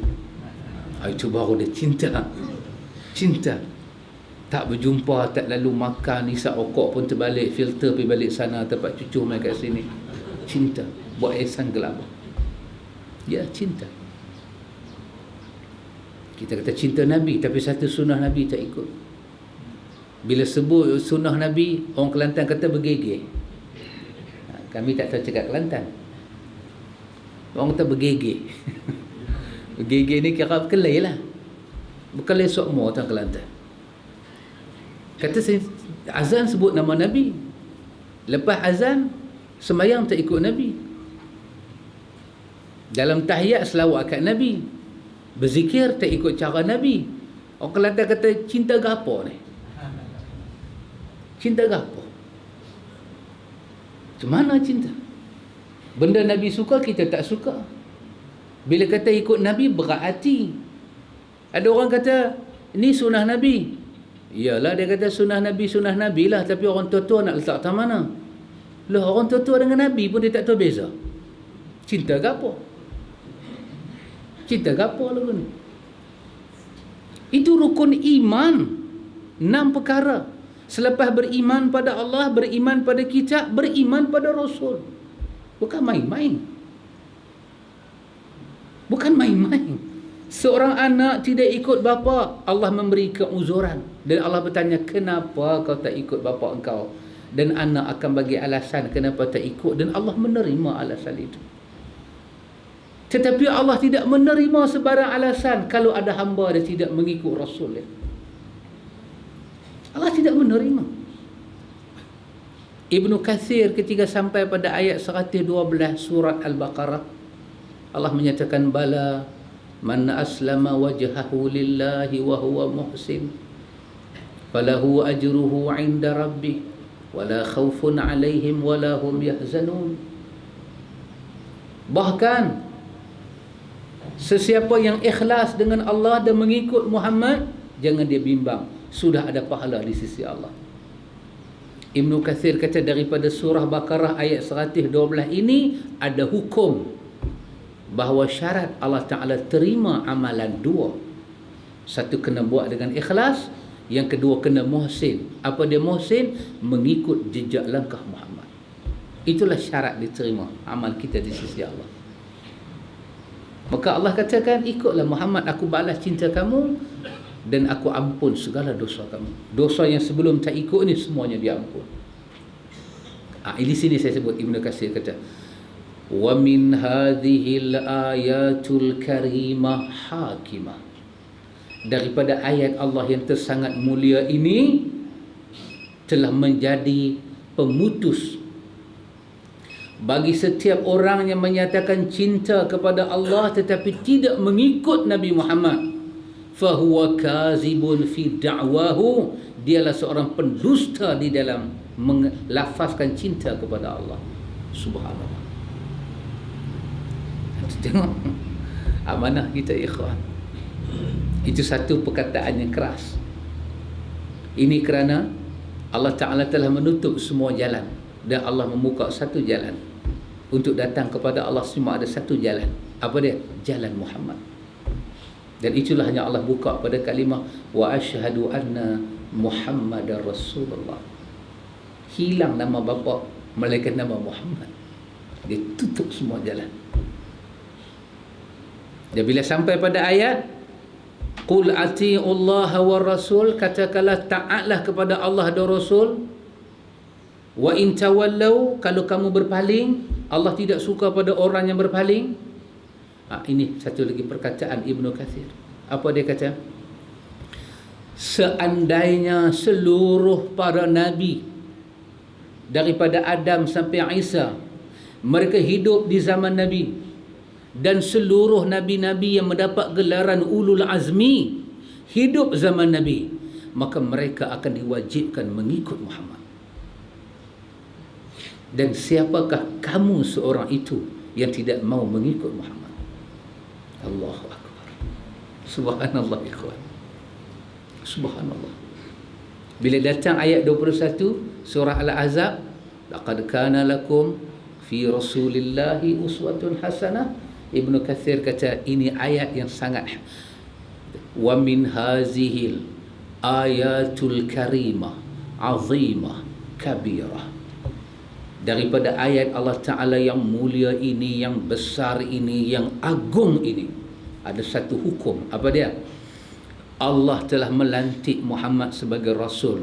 Itu baru dia cinta. Cinta. Tak berjumpa, tak lalu makan, isap rokok pun terbalik, filter pergi balik sana, tempat cucu main kat sini. Cinta. Buat ihsan gelap. Ya, cinta. Kita kata cinta Nabi, tapi satu sunnah Nabi tak ikut. Bila sebut sunnah Nabi, orang Kelantan kata bergegeh. Kami tak tahu cakap Kelantan. Orang kata bergegeh. Bergegeh ni kira berkelai lah. Berkelai sokmo orang Kelantan. Kata azan sebut nama Nabi. Lepas azan, sembahyang tak ikut Nabi. Dalam tahiyat selawat kat Nabi. Berzikir tak ikut cara Nabi. Orang Kelantan kata cinta gapo ni? Cinta gapo? Macam mana cinta? Benda Nabi suka kita tak suka. Bila kata ikut Nabi berat hati. Ada orang kata ni sunnah Nabi. Iyalah, dia kata sunnah Nabi lah, tapi orang tua-tua nak letak tak mana? Lah, orang tua-tua dengan Nabi pun dia tak tahu beza. Cinta gapo? Cinta gapo lagu ni? Itu rukun iman. 6 perkara. Selepas beriman pada Allah, beriman pada kitab, beriman pada Rasul. Bukan main-main. Bukan main-main. Seorang anak tidak ikut bapa, Allah memberi keuzuran. Dan Allah bertanya, kenapa kau tak ikut bapa engkau? Dan anak akan bagi alasan kenapa tak ikut. Dan Allah menerima alasan itu. Tetapi Allah tidak menerima sebarang alasan kalau ada hamba dia tidak mengikut Rasul dia. Allah tidak menerima. Ibnu Katsir ketika sampai pada ayat 112 surat Al-Baqarah, Allah menyatakan bala man aslama wajhahu lillahi wa huwa muhsin falahu ajruhu 'inda rabbih wala khaufun 'alaihim wala hum yahzanun. Bahkan sesiapa yang ikhlas dengan Allah dan mengikut Muhammad, jangan dia bimbang, sudah ada pahala di sisi Allah. Ibnu Katsir kata daripada surah Baqarah ayat 112 ini ada hukum bahawa syarat Allah Ta'ala terima amalan dua. Satu kena buat dengan ikhlas, yang kedua kena muhsin. Apa dia muhsin? Mengikut jejak langkah Muhammad. Itulah syarat diterima amal kita di sisi Allah. Maka Allah katakan, ikutlah Muhammad, aku balas cinta kamu dan aku ampun segala dosa kamu. Dosa yang sebelum tak ikut ni semuanya diampun. Di sini saya sebut, Ibnu Katsir kata, wa min hadhil ayatul karimah hakimah. Daripada ayat Allah yang tersangat mulia ini telah menjadi pemutus bagi setiap orang yang menyatakan cinta kepada Allah tetapi tidak mengikut Nabi Muhammad. Fahuwa kazibun fi da'wahu, dialah seorang pendusta di dalam melafazkan cinta kepada Allah. Subhanallah. Tengok amanah kita, ikhwan. Itu satu perkataan yang keras. Ini kerana Allah Ta'ala telah menutup semua jalan dan Allah membuka satu jalan. Untuk datang kepada Allah semua ada satu jalan. Apa dia? Jalan Muhammad. Dan itulah yang Allah buka pada kalimah wa asyhadu anna Muhammadar Rasulullah. Hilang nama bapa, melainkan nama Muhammad. Dia tutup semua jalan. Dan bila sampai pada ayat qul ati'ullaha war rasul, katakanlah taatlah kepada Allah dan Rasul. Wa in tawallau, kalau kamu berpaling, Allah tidak suka pada orang yang berpaling. Ini satu lagi perkataan Ibnu Katsir. Apa dia kata? Seandainya seluruh para nabi daripada Adam sampai Isa mereka hidup di zaman Nabi, dan seluruh nabi-nabi yang mendapat gelaran ulul azmi hidup zaman Nabi, maka mereka akan diwajibkan mengikut Muhammad. Dan siapakah kamu seorang itu yang tidak mau mengikut Muhammad? Allahu Akbar. Subhanallah, ikhwan. Subhanallah. Bila datang ayat 21 surah Al-Ahzab, laqad kana lakum fi rasulillahi uswatun hasanah, Ibnu Katsir kata ini ayat yang sangat, wa min hazihil ayatul karimah azimah kabirah. Daripada ayat Allah Ta'ala yang mulia ini, yang besar ini, yang agung ini, ada satu hukum. Apa dia? Allah telah melantik Muhammad sebagai Rasul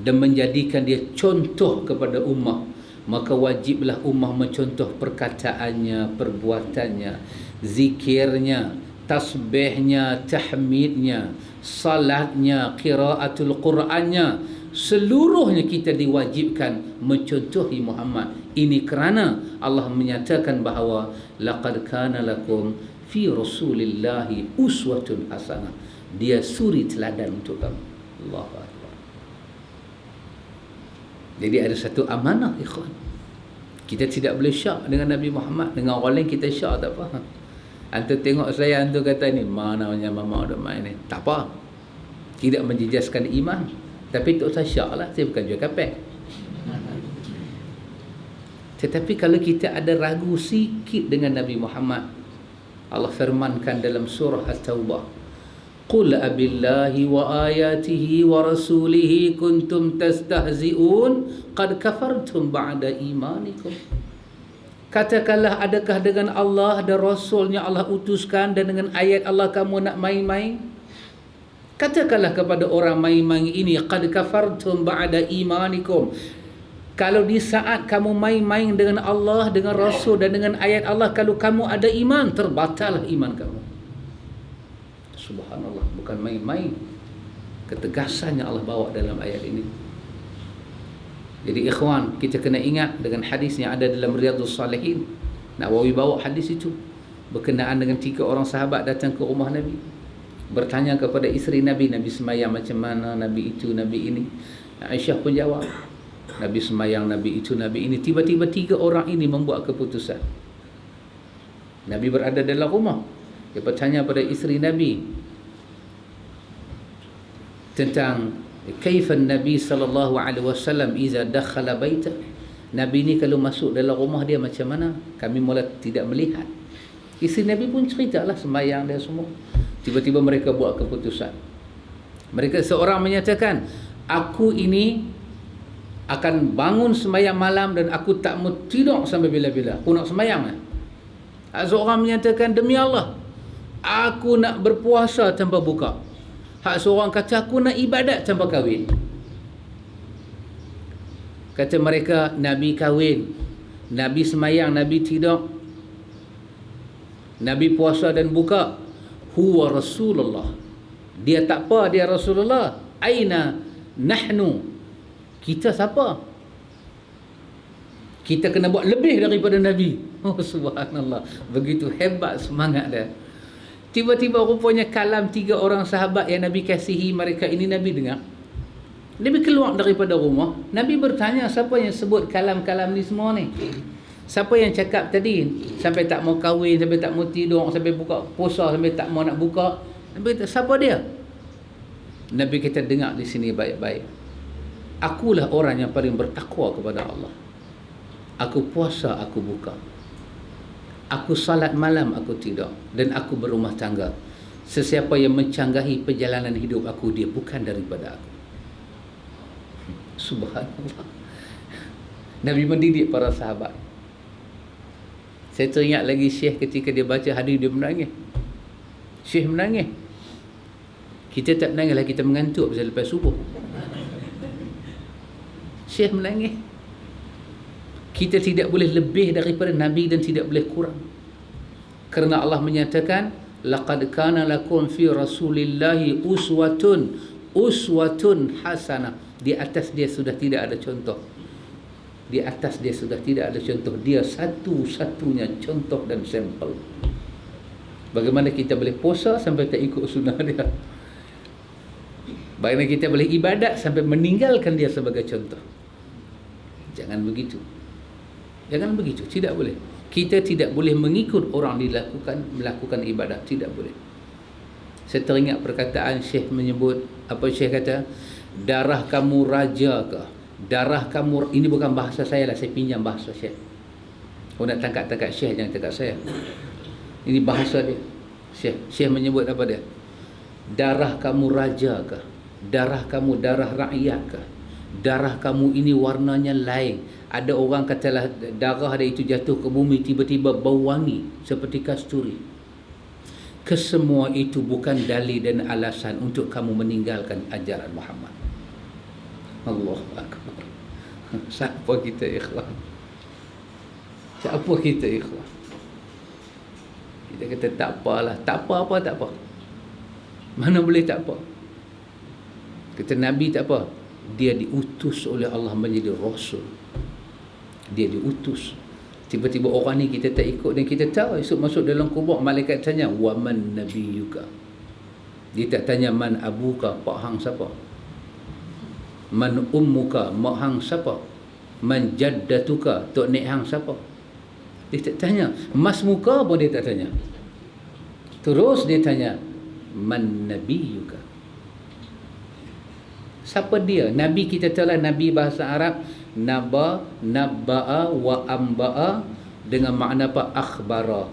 dan menjadikan dia contoh kepada ummah. Maka wajiblah ummah mencontoh perkataannya, perbuatannya, zikirnya, tasbihnya, tahmidnya, salatnya, qiraatul Qur'annya. Seluruhnya kita diwajibkan mencontohi Muhammad. Ini kerana Allah menyatakan bahawa laqad kana lakum fi rasulillahi uswatun hasanah. Dia suri teladan untuk kamu. Allahu Akbar. Jadi ada satu amanah, ikhwan. Kita tidak boleh syak dengan Nabi Muhammad. Dengan orang lain kita syak tak apa. Antum tengok saya, antum kata ni mana punya mama dah main ni. Tak apa. Tidak menjejaskan iman. Tapi tak usah syak lah. Saya bukan jual kapek. Tetapi kalau kita ada ragu sikit dengan Nabi Muhammad, Allah firmankan dalam surah At-Taubah, qul abillahi wa ayatihi wa rasulihi kuntum tastahzi'un qad kafartum ba'da imanikum. Katakanlah, adakah dengan Allah dan Rasulnya Allah utuskan dan dengan ayat Allah kamu nak main-main? Katakanlah kepada orang main-main ini, qad kafartum ba'da imanikum. Kalau di saat kamu main-main dengan Allah, dengan Rasul dan dengan ayat Allah, kalau kamu ada iman, terbatal iman kamu. Subhanallah, bukan main-main ketegasan yang Allah bawa dalam ayat ini. Jadi ikhwan, kita kena ingat dengan hadis yang ada dalam Riyadhus Salihin. Nawawi bawa hadis itu. berkenaan dengan 3 orang sahabat datang ke rumah Nabi, bertanya kepada isteri Nabi, Nabi semayang macam mana, Nabi itu, Nabi ini. Aisyah pun jawab, Nabi semayang, Nabi itu, Nabi ini. Tiba-tiba 3 orang ini membuat keputusan. Nabi berada dalam rumah, dia bertanya pada isteri Nabi tentang kaifan Nabi sallallahu alaihi wasallam iza dakhala baita. Nabi ni kalau masuk dalam rumah dia macam mana? Kami mula tidak melihat. Isteri Nabi pun ceritalah sembahyang dia semua. Tiba-tiba mereka buat keputusan. Mereka seorang menyatakan, aku ini akan bangun sembahyang malam dan aku tak mau tidur sampai bila-bila. Aku nak sembahyang. Seorang menyatakan, demi Allah, aku nak berpuasa tanpa buka. Hak seorang kata, aku nak ibadat tanpa kahwin. Kata mereka, Nabi kahwin, Nabi semayang, Nabi tidur, Nabi puasa dan buka. Huwa Rasulullah. Dia tak apa, dia Rasulullah. Aina nahnu. Kita siapa? Kita kena buat lebih daripada Nabi. Oh subhanallah. Begitu hebat semangat dia. Tiba-tiba rupanya kalam 3 orang sahabat yang Nabi kasihi mereka ini Nabi dengar. Nabi keluar daripada rumah. Nabi bertanya, siapa yang sebut kalam-kalam ni semua ni? Siapa yang cakap tadi? Sampai tak mau kahwin, sampai tak mau tidur, sampai buka puasa, sampai tak mau nak buka. Nabi kata, siapa dia? Nabi kita dengar di sini baik-baik. Akulah orang yang paling bertakwa kepada Allah. Aku puasa, aku buka. Aku salat malam, aku tidur. Dan aku berumah tangga. Sesiapa yang mencanggahi perjalanan hidup aku, dia bukan daripada aku. Subhanallah. Nabi mendidik para sahabat. Saya teringat lagi Syekh ketika dia baca hadis, dia menangis. Syekh menangis. Kita tak menangis lah, kita mengantuk pasal lepas subuh. Syekh menangis. Kita tidak boleh lebih daripada Nabi dan tidak boleh kurang. Kerana Allah menyatakan, laqad kana lakum fi rasulillahi uswatun hasanah. Di atas dia sudah tidak ada contoh. Di atas dia sudah tidak ada contoh. Dia satu-satunya contoh dan sampel. Bagaimana kita boleh puasa sampai tak ikut sunnah dia? Bagaimana kita boleh ibadat sampai meninggalkan dia sebagai contoh? Jangan begitu. Jangan begitu. Tidak boleh. Kita tidak boleh mengikut orang melakukan ibadat. Tidak boleh. Saya teringat perkataan Syekh menyebut, apa Syekh kata? Darah kamu raja ke? Darah kamu, ini bukan bahasa saya lah, saya pinjam bahasa Syekh. Kalau nak tangkap Syekh, jangan tangkap saya. Ini bahasa dia. Syekh menyebut apa dia? Darah kamu raja ke? Darah kamu darah rakyat ke? Darah kamu ini warnanya lain. Ada orang katalah darah dia itu jatuh ke bumi, tiba-tiba bau wangi seperti kasturi. Kesemua itu bukan dalil dan alasan untuk kamu meninggalkan ajaran Muhammad. Allahu Akbar. Siapa kita ikhwan? Siapa kita ikhwan? Kita kata tak apalah. Tak apa-apa, tak apa. Mana boleh tak apa? Kata Nabi tak apa. Dia diutus oleh Allah menjadi Rasul. Dia diutus. Tiba-tiba orang ni kita tak ikut dan kita tahu esok masuk dalam kubur, malaikat tanya, wa man nabiyuka? Dia tak tanya man abuka, pak hang siapa? Man ummuka, mak hang siapa? Man jaddatuka, tok nek hang siapa? Dia tak tanya. Mas muka pun dia tak tanya. Terus dia tanya, man nabiyuka? Siapa dia? Nabi kita tahu lah, Nabi bahasa Arab nabba'a wa amba'a dengan makna apa? Akhbara.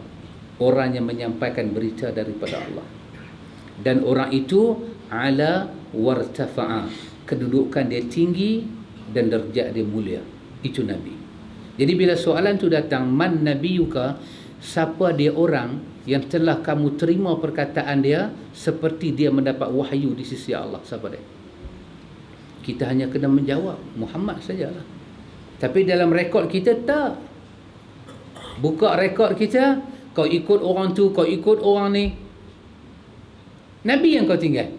Orang yang menyampaikan berita daripada Allah. Dan orang itu ala wartafa'a. Kedudukan dia tinggi dan darjat dia mulia. Itu Nabi. Jadi bila soalan tu datang, man nabiyuka, siapa dia orang yang telah kamu terima perkataan dia seperti dia mendapat wahyu di sisi Allah? Siapa dia? Kita hanya kena menjawab Muhammad sajalah. Tapi dalam rekod kita tak. Buka rekod kita, kau ikut orang tu, kau ikut orang ni. Nabi yang kau tinggal.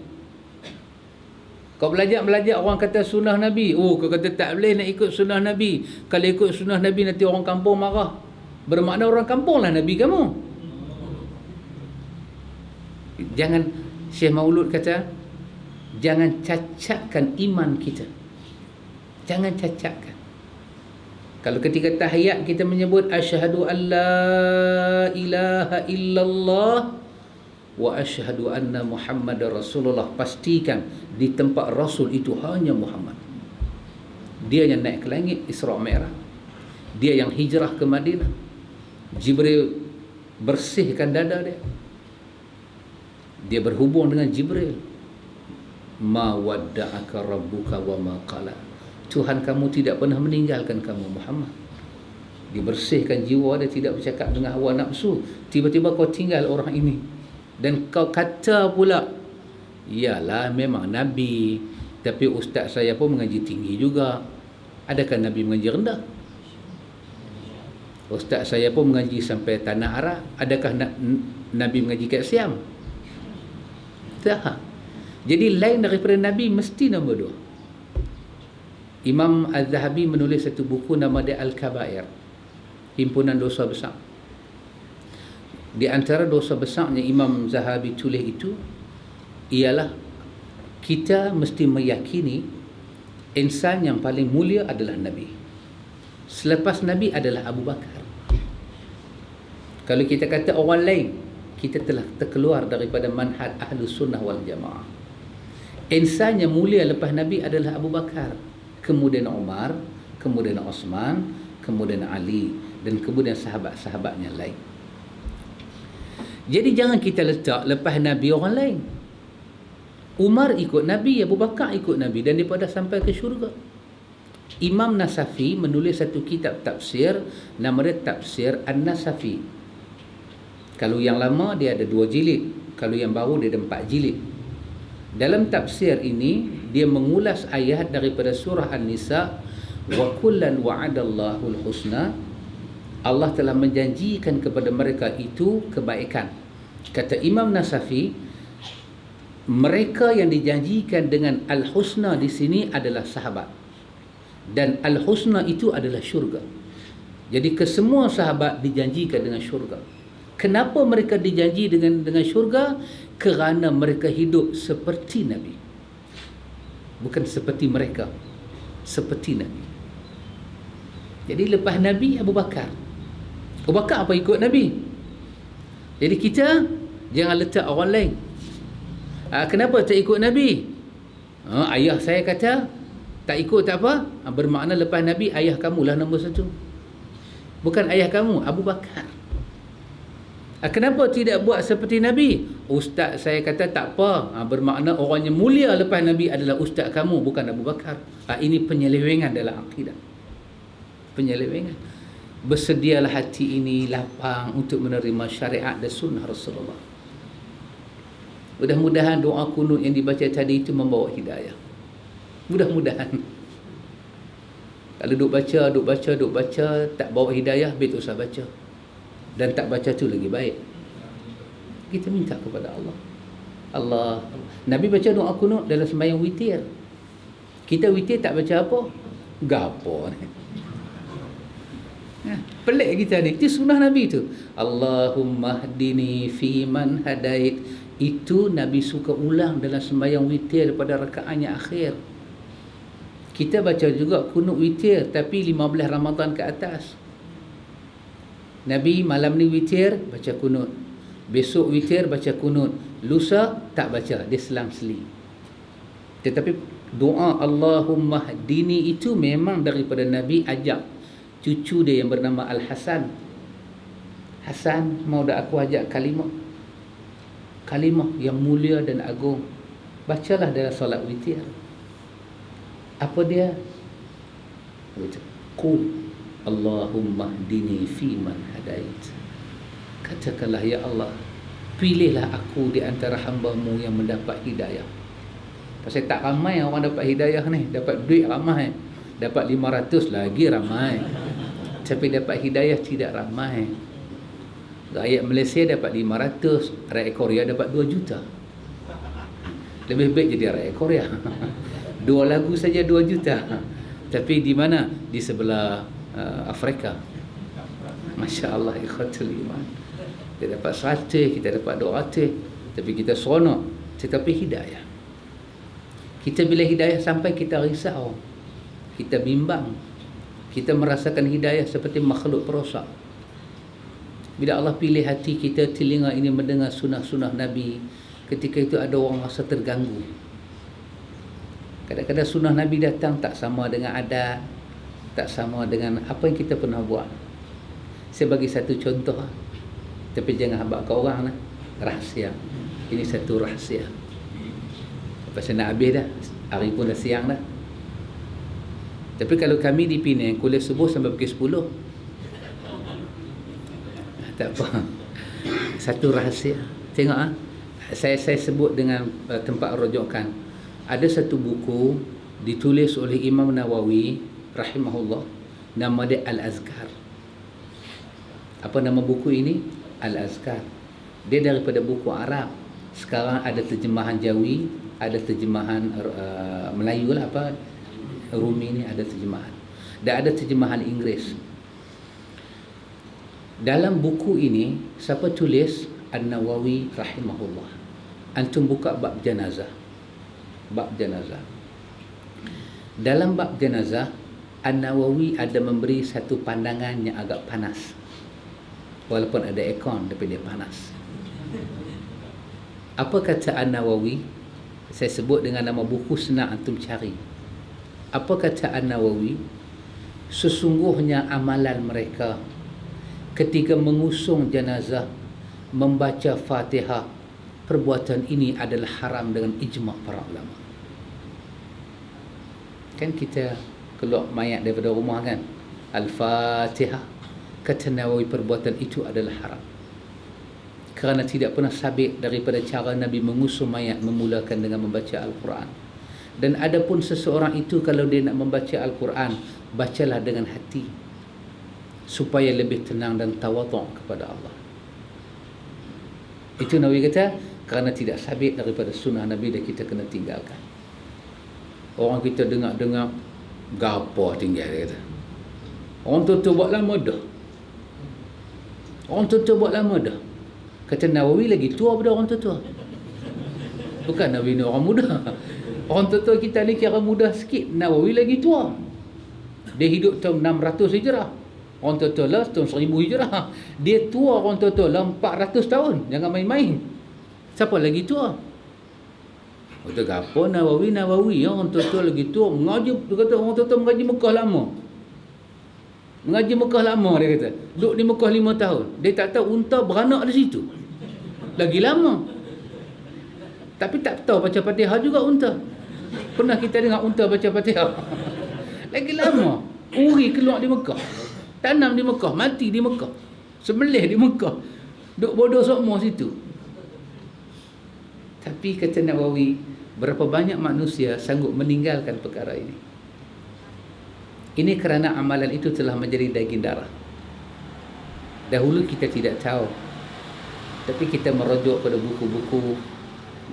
Kau belajar orang kata sunnah Nabi. Oh, kau kata tak boleh nak ikut sunnah Nabi. Kalau ikut sunnah Nabi nanti orang kampung marah. Bermakna orang kampung lah Nabi kamu. Jangan, Syekh Maulud kata, jangan cacatkan iman kita. Jangan cacatkan. Kalau ketika tahiyat kita menyebut asyhadu an la ilaha illallah wa asyhadu anna Muhammadar Rasulullah, pastikan di tempat Rasul itu hanya Muhammad. Dia yang naik ke langit Isra Mi'raj. Dia yang hijrah ke Madinah. Jibril bersihkan dada dia. Dia berhubung dengan Jibril. Ma wadda'aka rabbuka wa ma qala. Tuhan kamu tidak pernah meninggalkan kamu Muhammad. Dibersihkan jiwa dia, tidak bercakap dengan hawa nafsu. Tiba-tiba kau tinggal orang ini dan kau kata pula, iyalah memang Nabi, tapi ustaz saya pun mengaji tinggi juga. Adakah Nabi mengaji rendah? Ustaz saya pun mengaji sampai tanah Arab. Adakah Nabi mengaji kat Siam? Tak. Jadi lain daripada Nabi mesti nombor dua. Imam Az-Zahabi menulis satu buku nama dia Al-Kabair, himpunan dosa besar. Di antara dosa besarnya Imam Zahabi tulis itu ialah kita mesti meyakini insan yang paling mulia adalah Nabi. Selepas Nabi adalah Abu Bakar. Kalau kita kata orang lain, kita telah terkeluar daripada manhaj Ahlus Sunnah wal Jamaah. Insan yang mulia lepas Nabi adalah Abu Bakar, kemudian Umar, kemudian Osman, kemudian Ali, dan kemudian sahabat-sahabatnya lain. Jadi jangan kita letak lepas Nabi orang lain. Umar ikut Nabi, Abu Bakar ikut Nabi, dan daripada sampai ke syurga. Imam Nasafi menulis satu kitab tafsir, nama dia Tafsir An-Nasafi. Kalau yang lama dia ada 2 jilid, kalau yang baru dia ada 4 jilid. Dalam tafsir ini dia mengulas ayat daripada surah An-Nisa, wa kullan wa'adallahu al-husna. Allah telah menjanjikan kepada mereka itu kebaikan. Kata Imam Nasafi, mereka yang dijanjikan dengan al-husna di sini adalah sahabat. Dan al-husna itu adalah syurga. Jadi kesemua sahabat dijanjikan dengan syurga. Kenapa mereka dijanji dengan syurga? Kerana mereka hidup seperti Nabi. Bukan seperti mereka, seperti Nabi. Jadi lepas Nabi, Abu Bakar. Abu Bakar apa ikut Nabi? Jadi kita jangan letak orang lain. Kenapa tak ikut Nabi? Ayah saya kata tak ikut tak apa. Bermakna lepas Nabi ayah kamulah nombor 1. Bukan ayah kamu, Abu Bakar. Kenapa tidak buat seperti Nabi? Ustaz saya kata tak apa. Bermakna orang yang mulia lepas Nabi adalah ustaz kamu, bukan Abu Bakar. Ini penyelewengan dalam akidah. Penyelewengan. Bersedialah hati ini lapang untuk menerima syariat dan sunnah Rasulullah. Mudah-mudahan doa kunut yang dibaca tadi itu membawa hidayah. Mudah-mudahan. Kalau duk baca tak bawa hidayah, tak usah baca. Dan tak baca tu lagi baik. Kita minta kepada Allah. Nabi baca doa kunut dalam sembahyang witir. Kita witir tak baca apa? Gapo ni. Pelik kita ni. Itu sunnah Nabi tu. Allahumma hdini fi man hadait. Itu Nabi suka ulang dalam sembahyang witir pada rakaat yang akhir. Kita baca juga kunut witir, tapi 15 Ramadan ke atas. Nabi malam ni witir, baca kunut. Besok witir, baca kunut. Lusa, tak baca. Dia selang-seling. Tetapi doa Allahumma hdini itu memang daripada Nabi ajak cucu dia yang bernama Al-Hasan. Hasan, mau dah aku ajak kalimah. Kalimah yang mulia dan agung. Bacalah dalam solat witir. Apa dia? Qul Allahumma hdini fi man hadait. Katakanlah, ya Allah, pilihlah aku di antara hamba-Mu yang mendapat hidayah. Pasal tak ramai orang dapat hidayah ni. Dapat duit ramai, dapat 500 lagi ramai, tapi dapat hidayah tidak ramai. Rakyat Malaysia dapat 500, rakyat Korea dapat 2 juta. Lebih baik jadi rakyat Korea. 2 lagu saja 2 juta. Tapi di mana? Di sebelah Afrika. Masya Allah, ikhwatul iman. Kita dapat 100, kita dapat 200. Tapi kita seronok. Tetapi hidayah, kita bila hidayah sampai, kita risau, kita bimbang, kita merasakan hidayah seperti makhluk perosak. Bila Allah pilih hati kita, telinga ini mendengar sunnah-sunnah Nabi, ketika itu ada orang rasa terganggu. Kadang-kadang sunnah Nabi datang tak sama dengan adat, tak sama dengan apa yang kita pernah buat. Saya bagi satu contoh, tapi jangan habaq ke orang lah. Rahsia. Ini satu rahsia. Lepas saya nak habis dah, hari pun dah siang dah. Tapi kalau kami di Penang, kuliah subuh sampai pukul 10. Tak apa. Satu rahsia. Tengok saya sebut dengan tempat rujukan. Ada satu buku ditulis oleh Imam Nawawi rahimahullah, nama dia Al-Azkar. Apa nama buku ini? Al-Azkar. Dia daripada buku Arab. Sekarang ada terjemahan Jawi, ada terjemahan Melayu lah, apa Rumi ni ada terjemahan. Dan ada terjemahan Inggeris. Dalam buku ini siapa tulis? An-Nawawi rahimahullah. Antum buka bab jenazah. Bab jenazah. Dalam bab jenazah, An-Nawawi ada memberi satu pandangan yang agak panas. Walaupun ada aircon, tapi dia panas. Apa kata An-Nawawi? Saya sebut dengan nama buku, senang antum cari. Apa kata An-Nawawi? Sesungguhnya amalan mereka ketika mengusung jenazah, membaca Fatihah, perbuatan ini adalah haram dengan ijma' para ulama. Kan kita keluar mayat daripada rumah kan, Al-Fatihah, kata Nawawi perbuatan itu adalah haram, kerana tidak pernah sabit daripada cara Nabi mengusung mayat memulakan dengan membaca Al-Quran. Dan adapun seseorang itu kalau dia nak membaca Al-Quran, bacalah dengan hati supaya lebih tenang dan tawaduk kepada Allah. Itu Nawawi kata, kerana tidak sabit daripada sunnah Nabi dan kita kena tinggalkan. Orang kita dengar-dengar gapa tinggal, dia kata. Orang tu buat lama dah. Orang tu buat lama dah. Kata Nawawi lagi tua pada orang tua. Bukan Nawawi ni orang muda. Orang tua kita ni kira muda sikit. Nawawi lagi tua. Dia hidup tahun 600 Hijrah. Orang tua lah tahun 1000 Hijrah. Dia tua orang tua lah 400 tahun. Jangan main-main. Siapa lagi tua? Kata apa Nawawi ya, orang tua lagi tua. Mengaji, dia kata orang tua mengaji Mekah lama. Mengaji Mekah lama, dia kata. Duduk di Mekah 5 tahun. Dia tak tahu unta beranak di situ. Lagi lama. Tapi tak tahu baca Fatihah juga unta. Pernah kita dengar unta baca Fatihah? Lagi lama. Uri keluar di Mekah. Tanam di Mekah. Mati di Mekah. Sembelih di Mekah. Duduk bodoh semua situ. Tapi kata Nawawi, berapa banyak manusia sanggup meninggalkan perkara ini? Ini kerana amalan itu telah menjadi daging darah. Dahulu kita tidak tahu, tapi kita merujuk pada buku-buku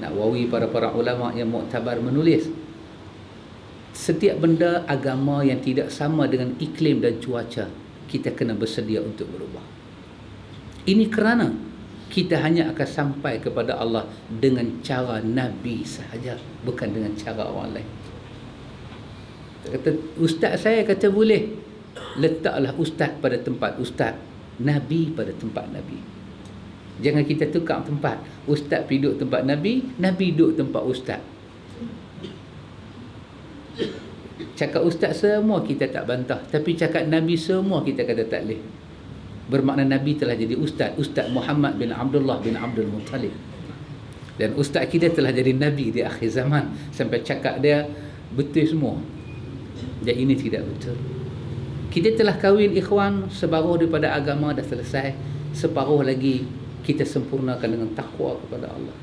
Nawawi, para ulama yang muktabar menulis, setiap benda agama yang tidak sama dengan iklim dan cuaca, kita kena bersedia untuk berubah. Ini kerana kita hanya akan sampai kepada Allah dengan cara Nabi sahaja, bukan dengan cara orang lain. Kata ustaz saya kata boleh, letaklah ustaz pada tempat ustaz, Nabi pada tempat Nabi. Jangan kita tukar tempat. Ustaz pergi duduk tempat Nabi, Nabi duduk tempat ustaz. Cakap ustaz semua kita tak bantah, tapi cakap Nabi semua kita kata tak boleh. Bermakna Nabi telah jadi ustaz, Ustaz Muhammad bin Abdullah bin Abdul Muttalib. Dan ustaz kita telah jadi Nabi di akhir zaman, sampai cakap dia betul semua. Dan ini tidak betul. Kita telah kahwin ikhwan, separuh daripada agama dah selesai, separuh lagi kita sempurnakan dengan takwa kepada Allah.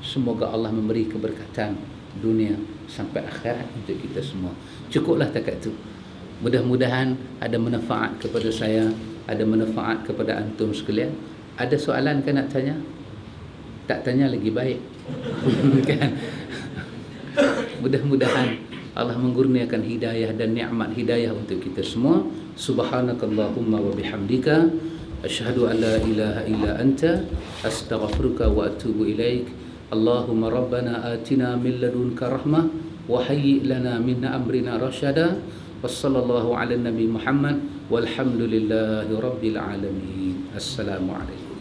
Semoga Allah memberi keberkatan dunia sampai akhirat untuk kita semua. Cukuplah takat itu. Mudah-mudahan ada manfaat kepada saya, ada manfaat kepada antum sekalian. Ada soalan kan nak tanya? Tak tanya lagi baik. Kan? Mudah-mudahan Allah mengurniakan hidayah dan nikmat hidayah untuk kita semua. Subhanakallahumma wa bihamdika Asyhadu an la ilaha illa anta astaghfiruka wa atubu ilaik. Allahumma rabbana atina min ladunka rahmah wa hayyi lana min amrina rasyada. Wassallallahu ala nabi Muhammad walhamdulillahi rabbil alamin. Assalamualaikum.